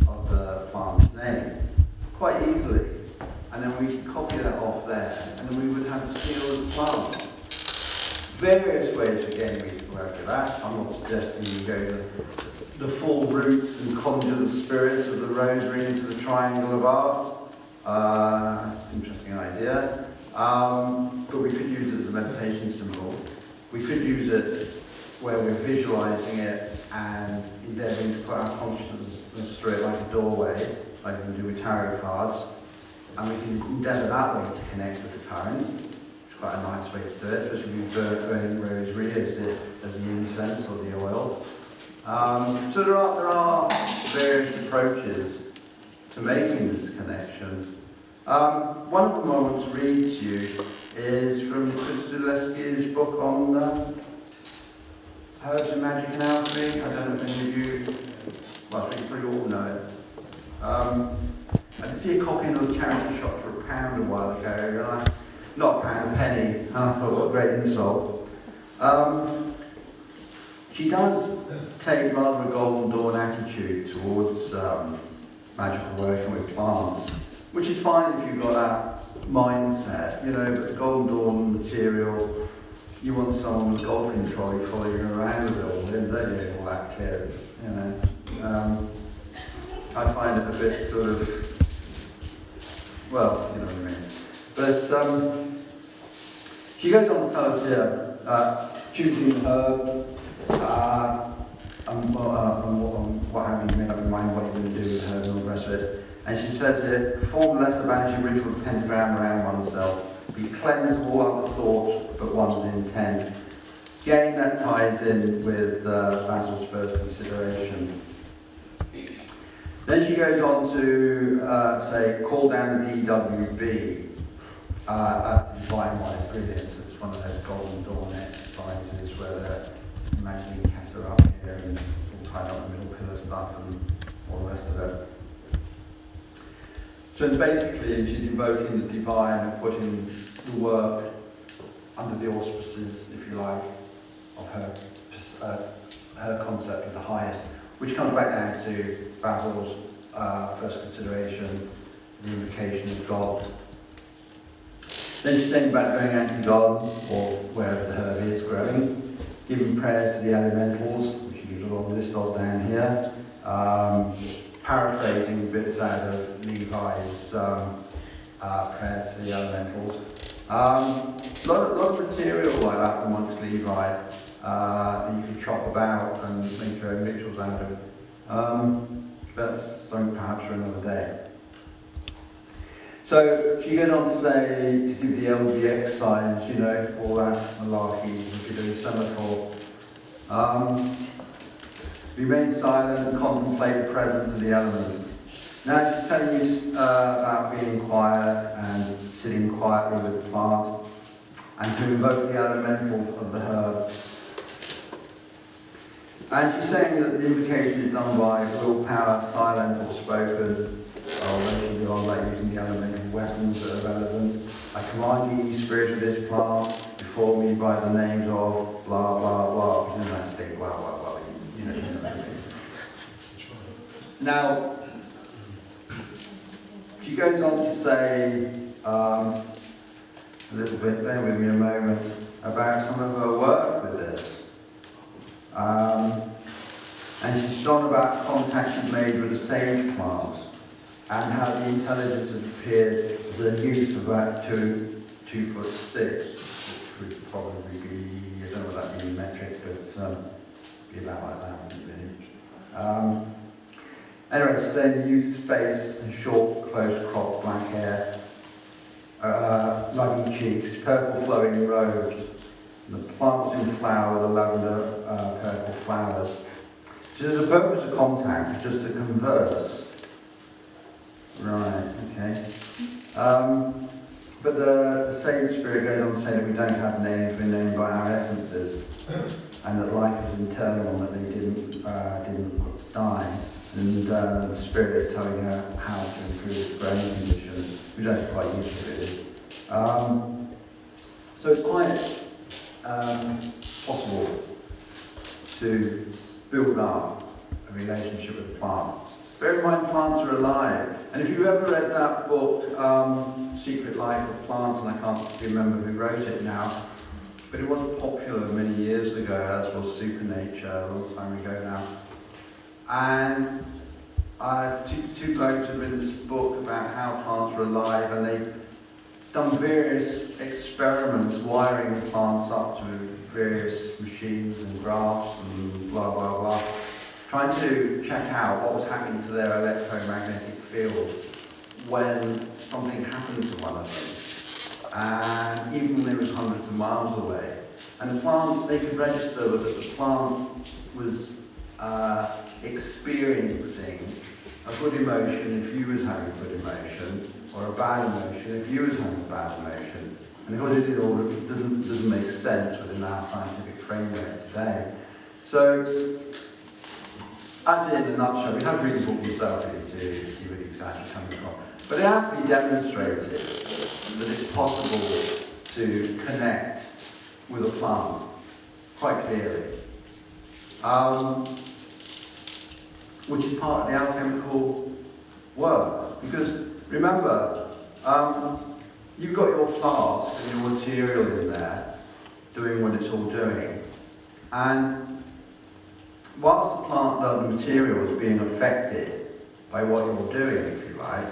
of the plant's name quite easily. And then we can copy that off there, and then we would have the seal of the plant. Various ways again we can work with that. I'm not suggesting you go the full route and conjure the spirit of the rosary into the triangle of art. That's an interesting idea. But we could use it as a meditation symbol. We could use it where we're visualizing it and endeavoring to put our consciousness through it like a doorway, like we can do with tarot cards. And we can endeavour that way to connect with the current, which is quite a nice way to do it, especially with burning rosary as the incense or the oil. So there are various approaches to making this connection. One of them I want to read to you is from Chris Zaleski's book on herbs and magic and alchemy. I don't know if any of you, well, I think you all know it. I did see a copy in a charity shop for £1 a while ago, not a pound, a penny, and I thought, what a great insult. She does take rather a Golden Dawn attitude towards magical working with plants, which is fine if you've got that mindset, you know, but the Golden Dawn material, you want someone with a golfing trolley following you around with it all, don't you, all that kid, you know. I find it a bit sort of, well, you know what I mean. But she goes on to tell us here, choosing herb, and what have you made up in mind, what you're going to do with her and all the rest of it. And she says here, perform the lesser banishing ritual of pentagram around oneself, be cleansed of all other thoughts but one's intent. Again, that ties in with Basil's first consideration. Then she goes on to say, call down the DWB. That's the divine light brilliance. It's one of those Golden Dawn exercises where they're imagining Keta up here and all tied up in the middle pillar stuff and all the rest of it. So basically, she's invoking the divine and putting the work under the auspices, if you like, of her concept of the highest, which comes back down to Basil's first consideration, the invocation of God. Then she's thinking about going out to God, or wherever the herb is growing, giving prayers to the elementals, which she gives a long list of down here, paraphrasing bits out of Levi's prayers to the elementals. A lot of material like that amongst Levi that you can chop about and make your own rituals out of. That's something perhaps for another day. So she goes on to say to give the LBX signs, you know, all that malarkey we could do semaphore. Remain silent and contemplate the presence of the elements. Now she's telling you about being quiet and sitting quietly with the plant and to invoke the elemental of the herb. And she's saying that the invocation is done by willpower, silent or spoken, or then she'll go on using the elemental weapons that are relevant. I command you, spirit of this plant, before me by the names of blah, blah, blah. You don't have to say blah, blah, blah. You know what I mean. Now, she goes on to say a little bit, bear with me a moment, about some of her work with this. And she's on about contacts she'd made with the sage plants and how the intelligence had appeared with a youth of about 2'6", which would probably be, I don't know what that means metric, but be about like that, really. Anyway, she's saying the youth's face and short, close-cropped black hair, ruddy cheeks, purple flowing robes, and the plants in flower, the lavender purple flowers. So the purpose of contact is just to converse. Right, okay. But the sage spirit goes on to say that we don't have names, we're named by our essences, and that life is internal, and that they didn't die. And the spirit is telling her how to improve its brain condition. We don't quite used to it. So it's quite possible to build up a relationship with the plant. Bear in mind, plants are alive. And if you've ever read that book, Secret Life of Plants, and I can't remember who wrote it now, but it was popular many years ago, as was Supernature, a long time ago now. And two blokes have written this book about how plants were alive, and they've done various experiments wiring the plants up to various machines and graphs and blah blah blah, trying to check out what was happening to their electromagnetic field when something happened to one of them, and even when it was hundreds of miles away. And the plant, they could register that the plant was experiencing a good emotion if you was having a good emotion, or a bad emotion if you was having a bad emotion. And because it doesn't make sense within our scientific framework today. So that's it in a nutshell. You have to read the book yourself really to see where these guys are coming from. But it actually demonstrated that it's possible to connect with a plant quite clearly. Which is part of the alchemical work. Because remember, you've got your flask and your material in there doing what it's all doing. And whilst the plant, the material is being affected by what you're doing, if you like,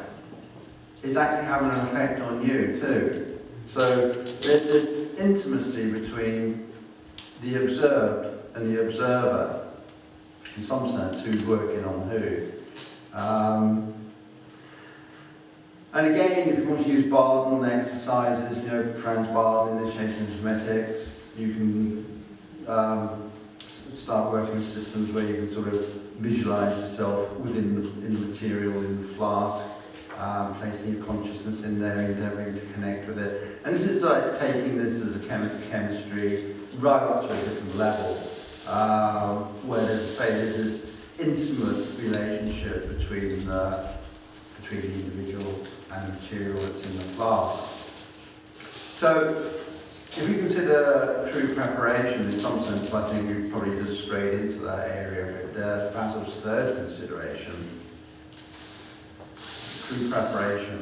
it's actually having an effect on you too. So there's this intimacy between the observed and the observer. In some sense, who's working on who. And again, if you want to use Barden exercises, you know, Franz Barden, Initiation into Hermetics, you can start working with systems where you can sort of visualize yourself within the material, in the flask, placing your consciousness in there, endeavoring to connect with it. And this is like taking this as a chemistry right up to a different level. Where there's this intimate relationship between the individual and the material that's in the flask. So, if we consider true preparation, in some sense, I think we've probably just strayed into that area. But Basil's third consideration, true preparation.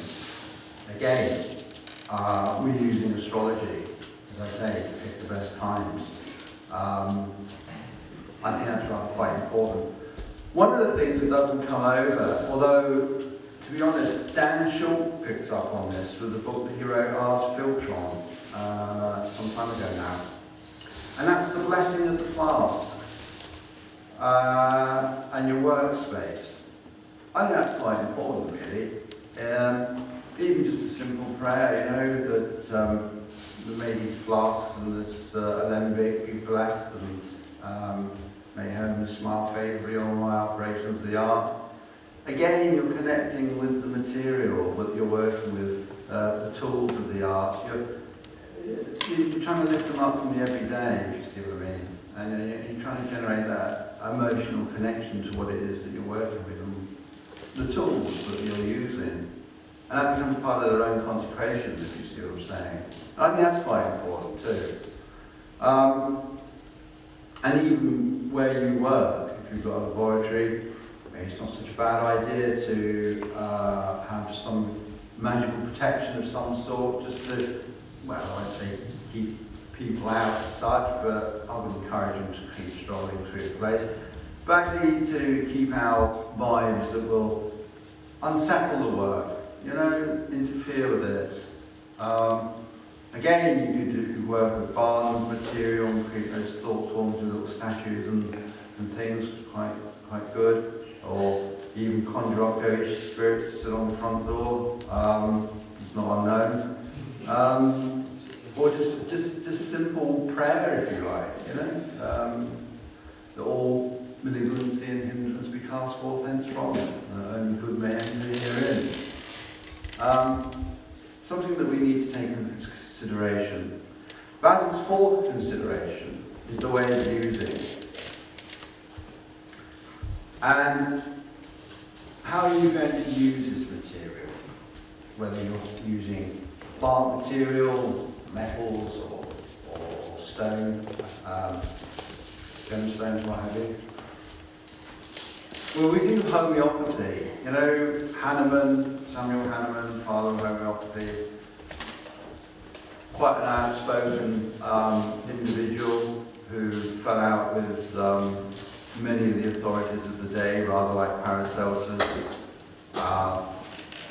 Again, we're using astrology, as I say, to pick the best times. I think that's quite important. One of the things that doesn't come over, although, to be honest, Dan Schultz picks up on this with the book that he wrote, Ars Filtron, some time ago now. And that's the blessing of the flask and your workspace. I think that's quite important, really. Even just a simple prayer, you know, that may these flasks and this alembic be blessed, and may heaven smile favourably on my operations of the art. Again, you're connecting with the material that you're working with, the tools of the art. You're trying to lift them up from the everyday, if you see what I mean. And you're trying to generate that emotional connection to what it is that you're working with, and the tools that you're using. And that becomes part of their own consecration, if you see what I'm saying. I think that's quite important too. And even where you work, if you've got a laboratory, maybe it's not such a bad idea to have some magical protection of some sort, just to, well, I'd say keep people out as such, but I would encourage them to keep strolling through the place. But actually to keep out vibes that will unsettle the work, you know, interfere with it. Again, you could do work with Barnum's material and create those thought forms with little statues and things, quite good. Or even conjure up ghost spirits to sit on the front door. It's not unknown. Or just simple prayer, if you like, you know. That all malignancy and hindrance be cast forth henceforth. Only good may enter herein. Something that we need to take into consideration. Basil's fourth consideration is the way of using. And how are you going to use this material? Whether you're using plant material, metals, or stone, gemstones, what have you. Well, we think of homeopathy. You know, Samuel Hahnemann, father of homeopathy, quite an outspoken individual who fell out with many of the authorities of the day, rather like Paracelsus,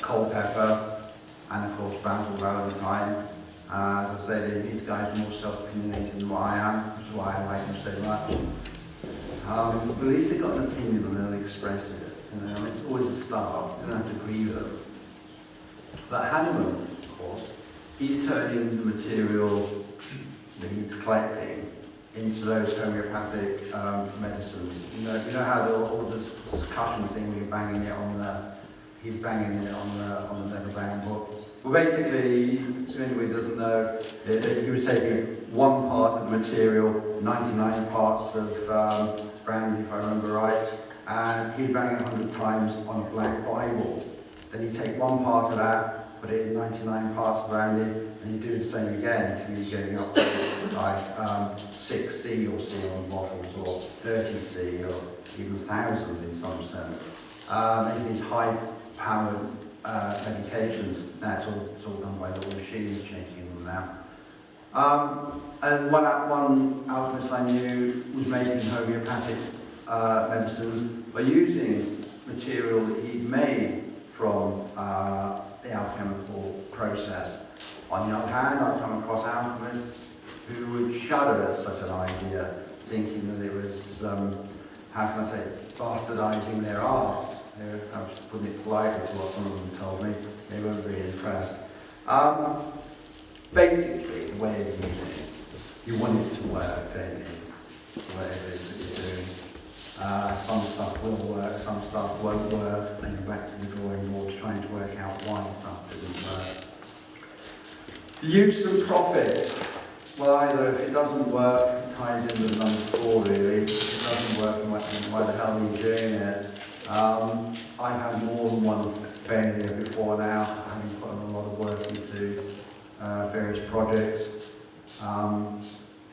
Culpeper, and of course Basil Valentine. As I say, these guys are more self-opinionated than what I am, which is why I like them so much. But at least they've got an opinion and they'll express it. You know, it's always a start, you don't have to agree with them. But Hahnemann, of course, he's turning the material that he's collecting into those homeopathic medicines. You know how all this discussion thing where you're banging it on he's banging it on the leather-bound book. Well, basically, if anybody doesn't know, he was taking one part of the material, 99 parts of brandy, if I remember right, and he'd bang it 100 times on a black Bible. Then he'd take one part of that, put it in 99 parts of brandy, and he'd do the same again until he's getting up to like 6C or C on bottles, or 30C, or even 1,000 in some sense. Making these high-powered medications. Now it's all done by little machines changing them now. And one alchemist I knew was making homeopathic medicines by using material that he'd made from the alchemical process. On the other hand, I've come across alchemists who would shudder at such an idea, thinking that it was, how can I say, bastardizing their art. I was just putting it politely to what some of them told me. They weren't really impressed. Basically, the way of using it, you want it to work, don't you? Whatever it is that you're doing. Some stuff will work, some stuff won't work, then you're back to the drawing board trying to work out why stuff doesn't work. The use and profit. Well, either if it doesn't work, it ties in with number 4 really. If it doesn't work, why the hell are you doing it? I've had more than one failure before now, having put a lot of work into various projects,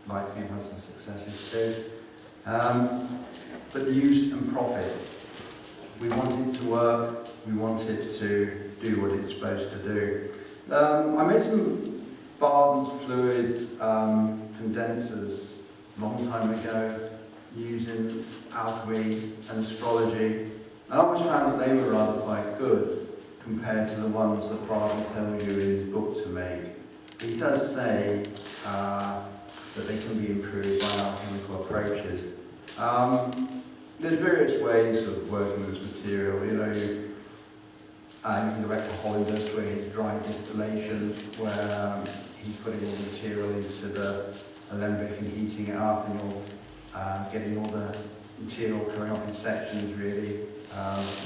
like me has some successes too. But the use and profit, we want it to work, we want it to do what it's supposed to do. I made some Barnes fluid condensers a long time ago using alchemy and astrology. And I always found that they were rather quite good compared to the ones that Barton tells you in his book to make. He does say that they can be improved by alchemical approaches. There's various ways of working with this material. You know, you can go back to Hollis where he's dry distillation, where he's putting all the material into the alembic and heating it up, and you're getting all the material coming up in sections really.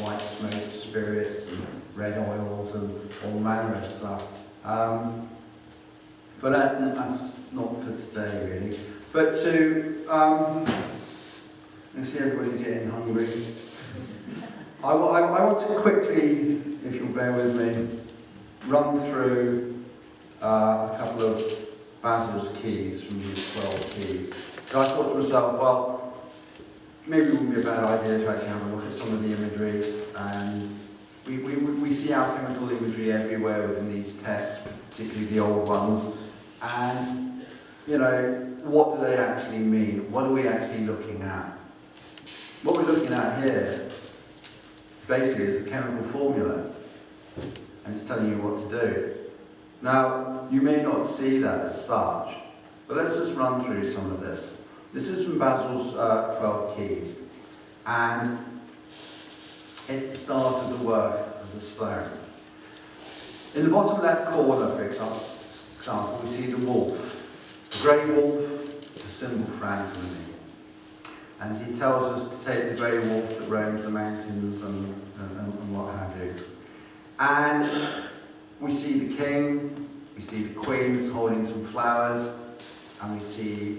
White smoke, spirits, and red oils, and all manner of stuff. But that's not for today, really. But you see everybody's getting hungry. I want to quickly, if you'll bear with me, run through a couple of Basil's keys from his 12 keys. So I thought to myself, well, maybe it wouldn't be a bad idea to actually have a look at some of the imagery and We see alchemical imagery everywhere within these texts, particularly the old ones. And, you know, what do they actually mean? What are we actually looking at? What we're looking at here basically is a chemical formula, and it's telling you what to do. Now, you may not see that as such, but let's just run through some of this. This is from Basil's 12 Keys, and it's the start of the work of the stone. In the bottom left corner, for example, we see the wolf. The grey wolf is a symbol for antimony. And he tells us to take the grey wolf that roams the mountains and what have you. And we see the king, we see the queen that's holding some flowers, and we see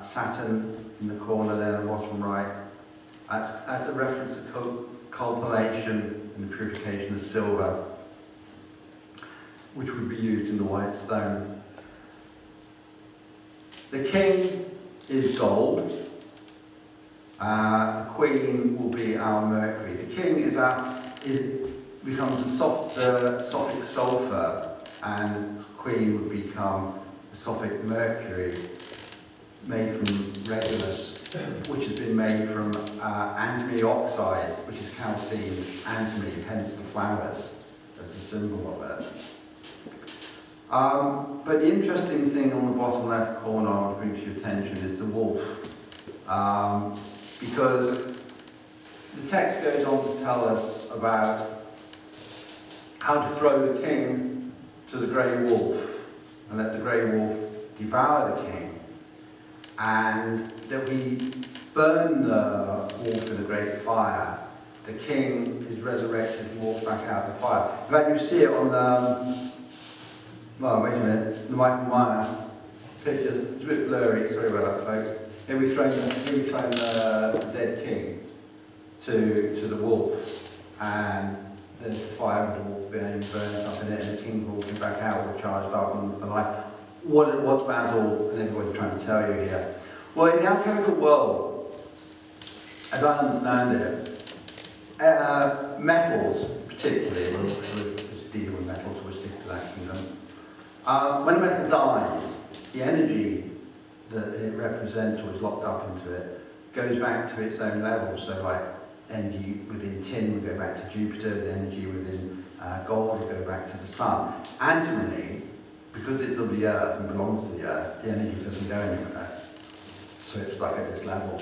Saturn in the corner there in the bottom right. That's a reference to copulation and the purification of silver, which would be used in the white stone. The king is gold. The queen will be our mercury. The king becomes the Sophic sulfur, and queen would become the Sophic mercury, made from Regulus, which has been made from antimony oxide, which is calcined antimony, hence the flowers as a symbol of it. But the interesting thing on the bottom left corner I want to bring to your attention is the wolf. Because the text goes on to tell us about how to throw the king to the grey wolf and let the grey wolf devour the king, and that we burn the wolf in a great fire. The king is resurrected and walks back out of the fire. In fact, you see it on the Michael Myers pictures. It's a bit blurry, sorry about that, folks. Here we've thrown the dead king to the wolf, and there's the fire with the wolf being burned up in it, and the king walking back out all charged up and alive. What's Basil and everybody trying to tell you here? Well, in the alchemical world, as I understand it, metals particularly, we're dealing with metals, so we'll stick to that kingdom. When a metal dies, the energy that it represents or is locked up into it goes back to its own level. So like energy within tin would go back to Jupiter, the energy within gold would go back to the sun. Antimony, because it's of the earth and belongs to the earth, the energy doesn't go anywhere. So it's like at this level.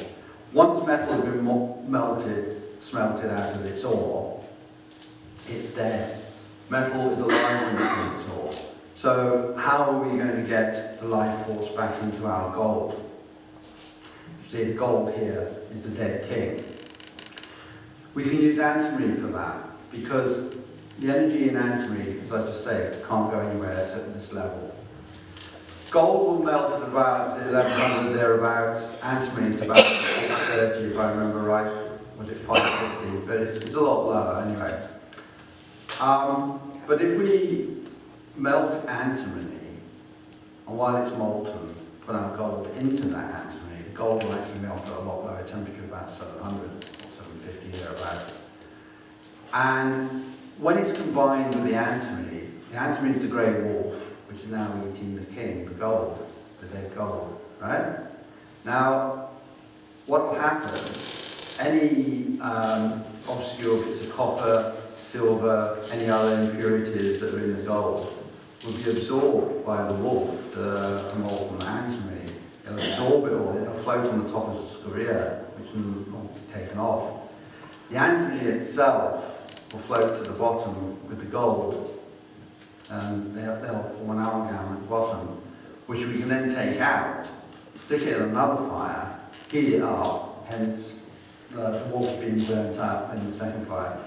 Once metal has been smelted out of its ore, it's dead. Metal is alive in its ore. So how are we going to get the life force back into our gold? See, the gold here is the dead king. We can use antimony for that, because the energy in antimony, as I just said, can't go anywhere except at this level. Gold will melt at about 1100 thereabouts. Antimony is about 630, if I remember right. Was it 550? But it's a lot lower anyway. But if we melt antimony, and while it's molten, put our gold into that antimony, the gold will actually melt at a lot lower temperature, about 700 or 750 thereabouts. And when it's combined with the antimony is the grey wolf, which is now eating the king, the gold, the dead gold, right? Now, what will happen, any obscure bits of copper, silver, any other impurities that are in the gold will be absorbed by the wolf, the molten antimony. It'll absorb it all, it'll float on the top of the scoria, which will not be taken off. The antimony itself will float to the bottom with the gold, and they'll form an amalgam at the bottom, which we can then take out, stick it in another fire, heat it up, hence the wolf being burnt up in the second fire,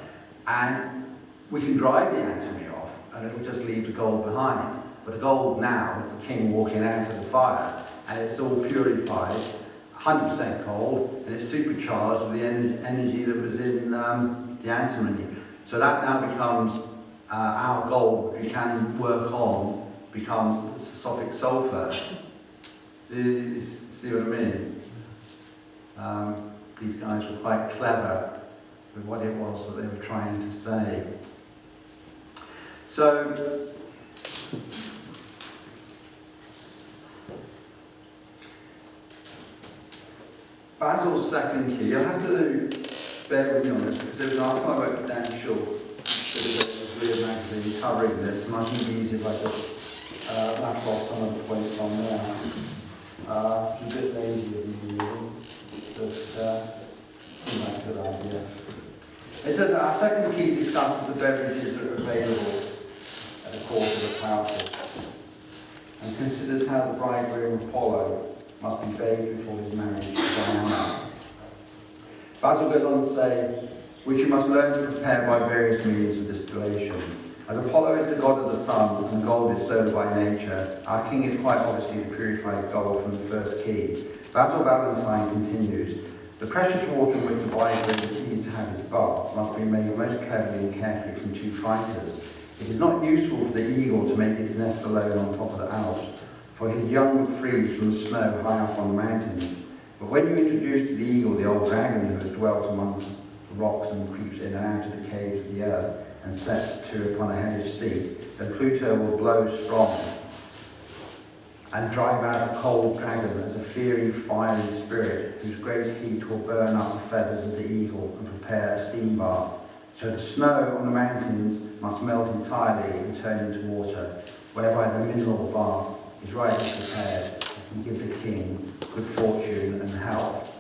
and we can dry the antimony off, and it'll just leave the gold behind. But the gold now is the king walking out of the fire, and it's all purified, 100% gold, and it's supercharged with the energy that was in the antimony. So that now becomes our gold, which we can work on, becomes Sophic sulfur. See what I mean? These guys were quite clever with what it was that they were trying to say. So, Basil's second key, you'll have to bear with me on this because there was an article I wrote with Dan Shaw, that was a magazine covering this, and I think it'd be easy if I just lap off some of the points on there. It's a bit lazy of me, really, but seems like a good idea. It said that our second key discusses the beverages that are available at the court of the council and considers how the bridegroom Apollo must be bathed before his marriage to Diana. Basil goes on to say, which you must learn to prepare by various means of distillation. As Apollo is the god of the sun and gold is so by nature, our king is quite obviously the purified gold from the first key. Basil Valentine continues, the precious water in which the bridegroom needs to have his bath must be made most cleverly and carefully from 2 fighters. It is not useful for the eagle to make its nest alone on top of the Alps, for his young would freeze from the snow high up on the mountains. But when you introduce to the eagle the old dragon who has dwelt among the rocks and creeps in and out of the caves of the earth and sets to upon a hellish seat, then Pluto will blow strong and drive out a cold dragon as a fiery, fiery spirit whose great heat will burn up the feathers of the eagle and prepare a steam bath. So the snow on the mountains must melt entirely and turn into water, whereby the mineral bath is rightly prepared and give the king good fortune and health.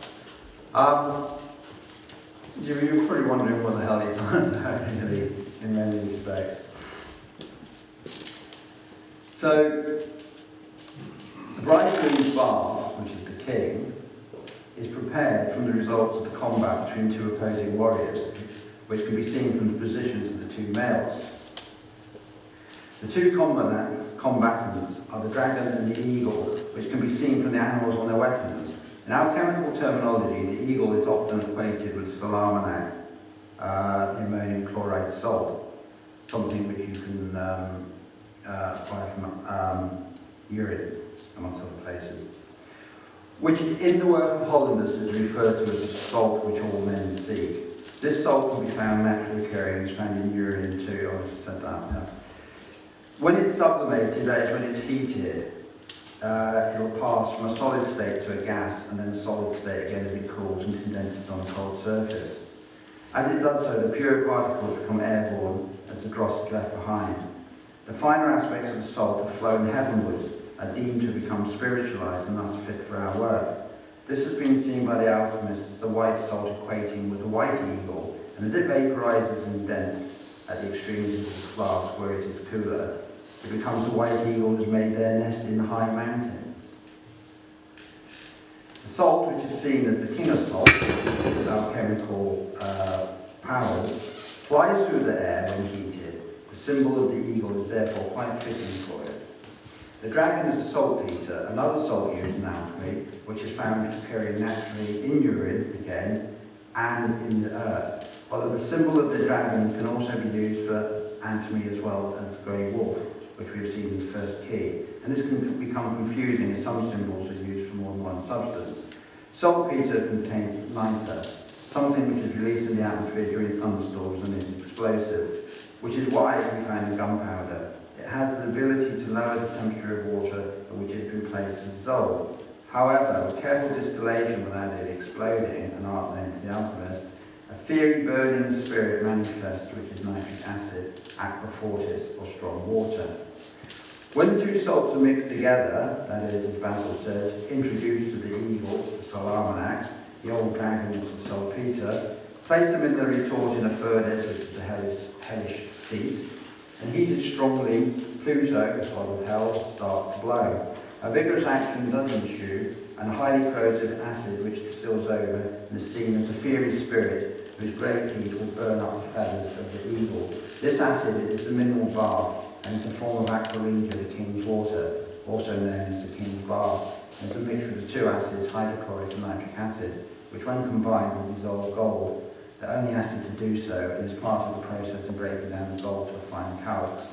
You're probably wondering what the hell he's on about, really, in many respects. So, the bridegroom's bath, which is the king, is prepared from the results of the combat between 2 opposing warriors, which can be seen from the positions of the 2 males. The 2 combatants are the dragon and the eagle, which can be seen from the animals on their weapons. In alchemical terminology, the eagle is often equated with salamanak, the ammonium chloride salt, something which you can buy from urine, amongst other places, which in the work of Hollandus is referred to as the salt which all men seek. This salt can be found naturally occurring, it's found in urine too, I just said that. Yeah. When it's sublimated, that is when it's heated, it will pass from a solid state to a gas and then a solid state again as it cools and condenses on a cold surface. As it does so, the pure particles become airborne as the dross is left behind. The finer aspects of the salt have flown heavenwards, are deemed to become spiritualized and thus fit for our work. This has been seen by the alchemist as the white salt equating with the white eagle, and as it vaporizes and dents at the extremities of the flask where it is cooler, it becomes the white eagle who has made their nest in the high mountains. The salt, which is seen as the king of salt, with alchemical power, flies through the air when heated. The symbol of the eagle is therefore quite fitting for it. The dragon is a saltpeter, another salt used in alchemy, which is found occurring naturally in urine, again, and in the earth. Although the symbol of the dragon can also be used for anatomy as well as the grey wolf, which we have seen in the first key. And this can become confusing as some symbols are used for more than one substance. Saltpeter contains niter, something which is released in the atmosphere during thunderstorms and is explosive, which is why it can be found in gunpowder. It has the ability to lower the temperature of water at which it has been placed to dissolve. However, with careful distillation without it exploding, an art known to the alchemist, a fiery burning spirit manifests, which is nitric acid, aqua fortis, or strong water. When the 2 salts are mixed together, that is, as Basil says, introduced to the eagle, the salamanak, the old dragon, which is saltpeter, place them in the retort in a furnace, which is the hellish seat, and heated strongly, Pluto, the god of hell, starts to blow. A vigorous action does ensue, and a highly corrosive acid which distills over and is seen as a fiery spirit whose great heat will burn up the feathers of the eagle. This acid is the mineral bath, and is a form of aqua regia, the king's water, also known as the king's bath. And it's a mixture of the 2 acids, hydrochloric and nitric acid, which when combined will dissolve gold. The only acid to do so, and is part of the process of breaking down the gold to a fine calx.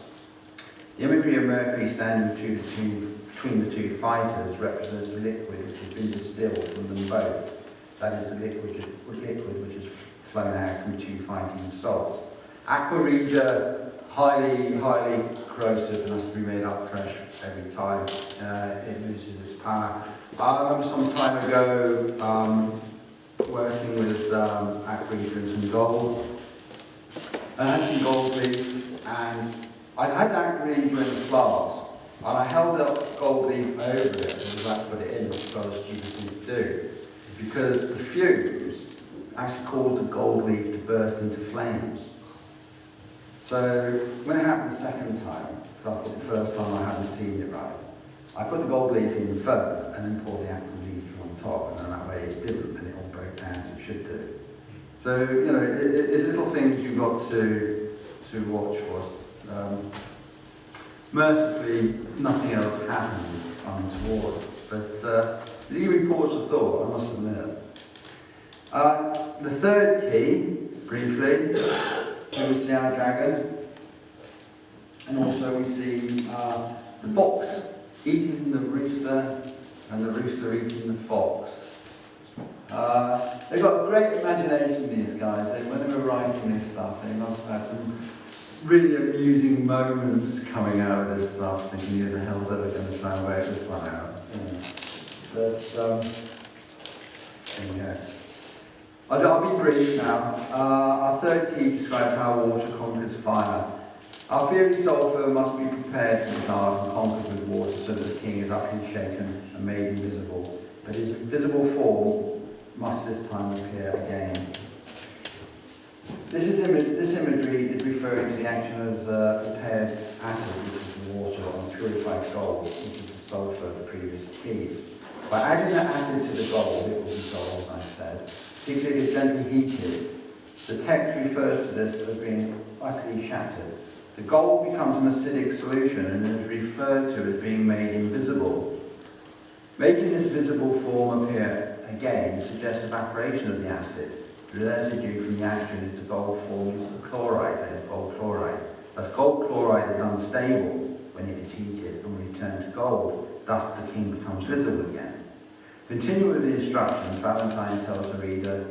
The imagery of Mercury standing between the 2 fighters represents the liquid which has been distilled from them both. That is the liquid which is flown out from two fighting salts. Aqua regia, highly corrosive and has to be made up fresh every time it loses its power. I remember some time ago working with aqua regia and some gold. And I had some gold leaf, and I had aqua regia in a flask, and I held up gold leaf over it and was about to put it in, which was a stupid thing to do, because the fumes actually caused the gold leaf to burst into flames. So when it happened the second time, because I thought the first time I hadn't seen it right, I put the gold leaf in first and then poured the aqua regia on top, and then that way it didn't, and it all broke down as it should do. So, you know, it's little things you've got to watch for. Mercifully, nothing else happened untoward, but it gave me pause for thought, I must admit. The third key, briefly, here we see our dragon, and also we see the fox eating the rooster, and the rooster eating the fox. They've got great imagination, these guys. When they were writing this stuff, they must have had some really amusing moments coming out of this stuff, thinking, who the hell's ever going to try and work this one out? But, there you go. I'll be brief now. Our third key describes how water conquers fire. Our fiery sulphur must be prepared to dissolve and conquered with water so that the king is utterly shaken and made invisible. But his invisible form must this time appear again. This imagery is referring to the action of the prepared acid, which is the water, on purified gold, which is the sulphur of the previous keys. By adding the acid to the gold, it will dissolve, as I said, particularly if it's gently heated. The text refers to this as being utterly shattered. The gold becomes an acidic solution and is referred to as being made invisible. Making this visible form appear again suggests evaporation of the acid. The residue from the action is the gold forms chloride, that is gold chloride. Thus gold chloride is unstable when it is heated and will return to gold. Thus the king becomes visible again. Continuing with the instructions, Valentine tells the reader,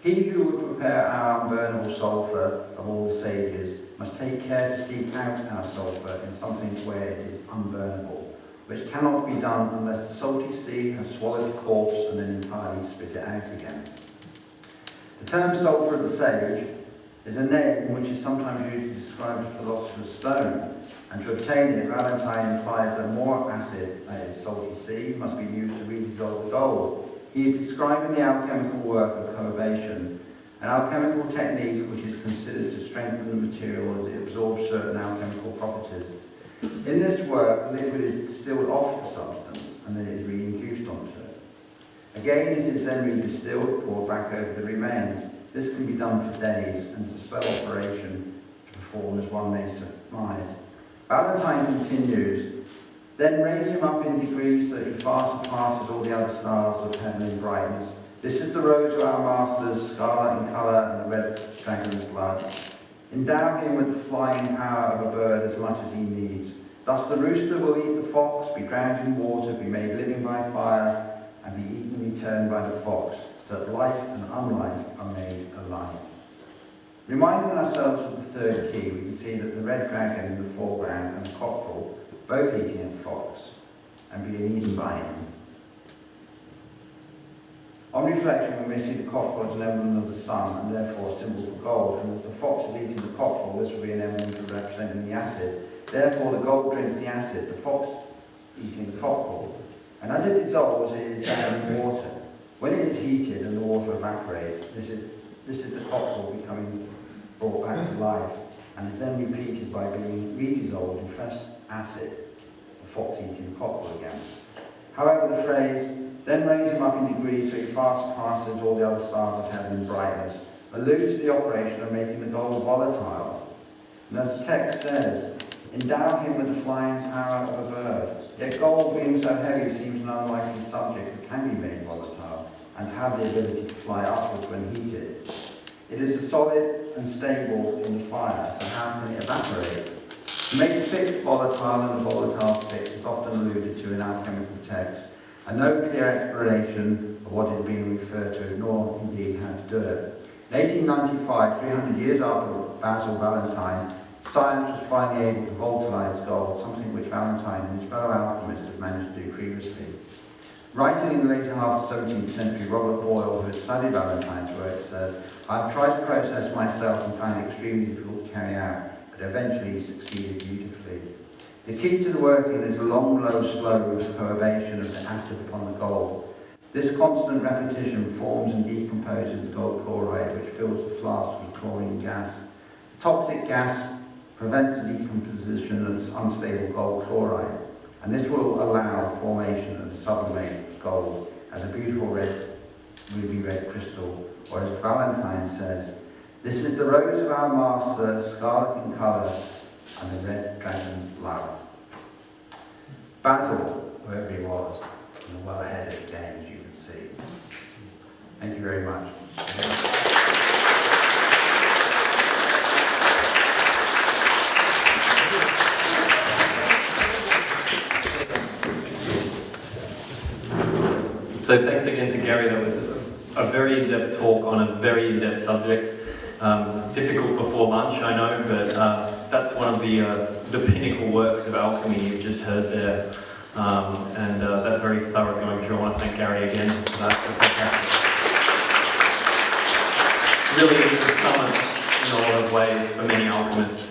he who would prepare our unburnable sulphur of all the sages must take care to steep out our sulphur in something where it is unburnable, which cannot be done unless the salty sea has swallowed the corpse and then entirely spit it out again. The term sulphur of the sage is a name which is sometimes used to describe the philosopher's stone, and to obtain it, Valentine implies that more acid, that is salty sea, must be used to redissolve the gold. He is describing the alchemical work of coagulation, an alchemical technique which is considered to strengthen the material as it absorbs certain alchemical properties. In this work, the liquid is distilled off the substance and then it is re-induced onto it. Again, it is then redistilled, poured back over the remains. This can be done for days and is a slow operation to perform, as one may surmise. Valentine continues, then raise him up in degrees so that he far surpasses all the other stars of heaven in brightness. This is the rose of our masters, scarlet in colour and the red dragon's blood. Endow him with the flying power of a bird as much as he needs. Thus the rooster will eat the fox, be drowned in water, be made living by fire, and be eaten in return by the fox, so that life and unlife are made alike. Reminding ourselves of the third key, we can see that the red dragon in the foreground and the cockerel both eating a fox and being eaten by him. On reflection, we may see the cockerel as an emblem of the sun and therefore a symbol for gold, and as the fox is eating the cockerel, this will be an emblem representing the acid. Therefore, the gold drinks the acid, the fox eating the cockerel, and as it dissolves, it is down in water. When it is heated and the water evaporates, this is the cockerel becoming brought back to life, and is then repeated by being redissolved in fresh acid, the fox eating the cockerel again. However, the phrase, then raise him up in degrees so he far surpasses all the other stars of heaven in brightness, alludes to the operation of making the gold volatile. And as the text says, endow him with the flying power of a bird. Yet gold, being so heavy, seems an unlikely subject that can be made volatile and have the ability to fly upwards when heated. It is solid and stable in the fire, so how can it evaporate? To make the fixed volatile and the volatile fixed is often alluded to in alchemical texts, and no clear explanation of what is being referred to, nor indeed how to do it. In 1895, 300 years after Basil Valentine, science was finally able to volatilize gold, something which Valentine and his fellow alchemists had managed to do previously. Writing in the later half of the 17th century, Robert Boyle, who had studied Valentine's work, said, "I've tried the process myself and found it extremely difficult to carry out, but eventually succeeded beautifully. The key to the working is a long, low, slow perturbation of the acid upon the gold. This constant repetition forms and decomposes the gold chloride, which fills the flask with chlorine gas. The toxic gas prevents the decomposition of this unstable gold chloride, and this will allow the formation of the sublimated gold as a beautiful red, ruby red crystal, or as Valentine says, this is the rose of our master, scarlet in colour, and the red dragon's blood." Basil, whoever he was well ahead of the game, as you can see. Thank you very much. So thanks again to Gary. That was a very in-depth talk on a very in-depth subject. Difficult before lunch, I know, but that's one of the pinnacle works of alchemy you've just heard there. And that very thorough going through. I want to thank Gary again for that. Really, it's a summit in a lot of ways for many alchemists.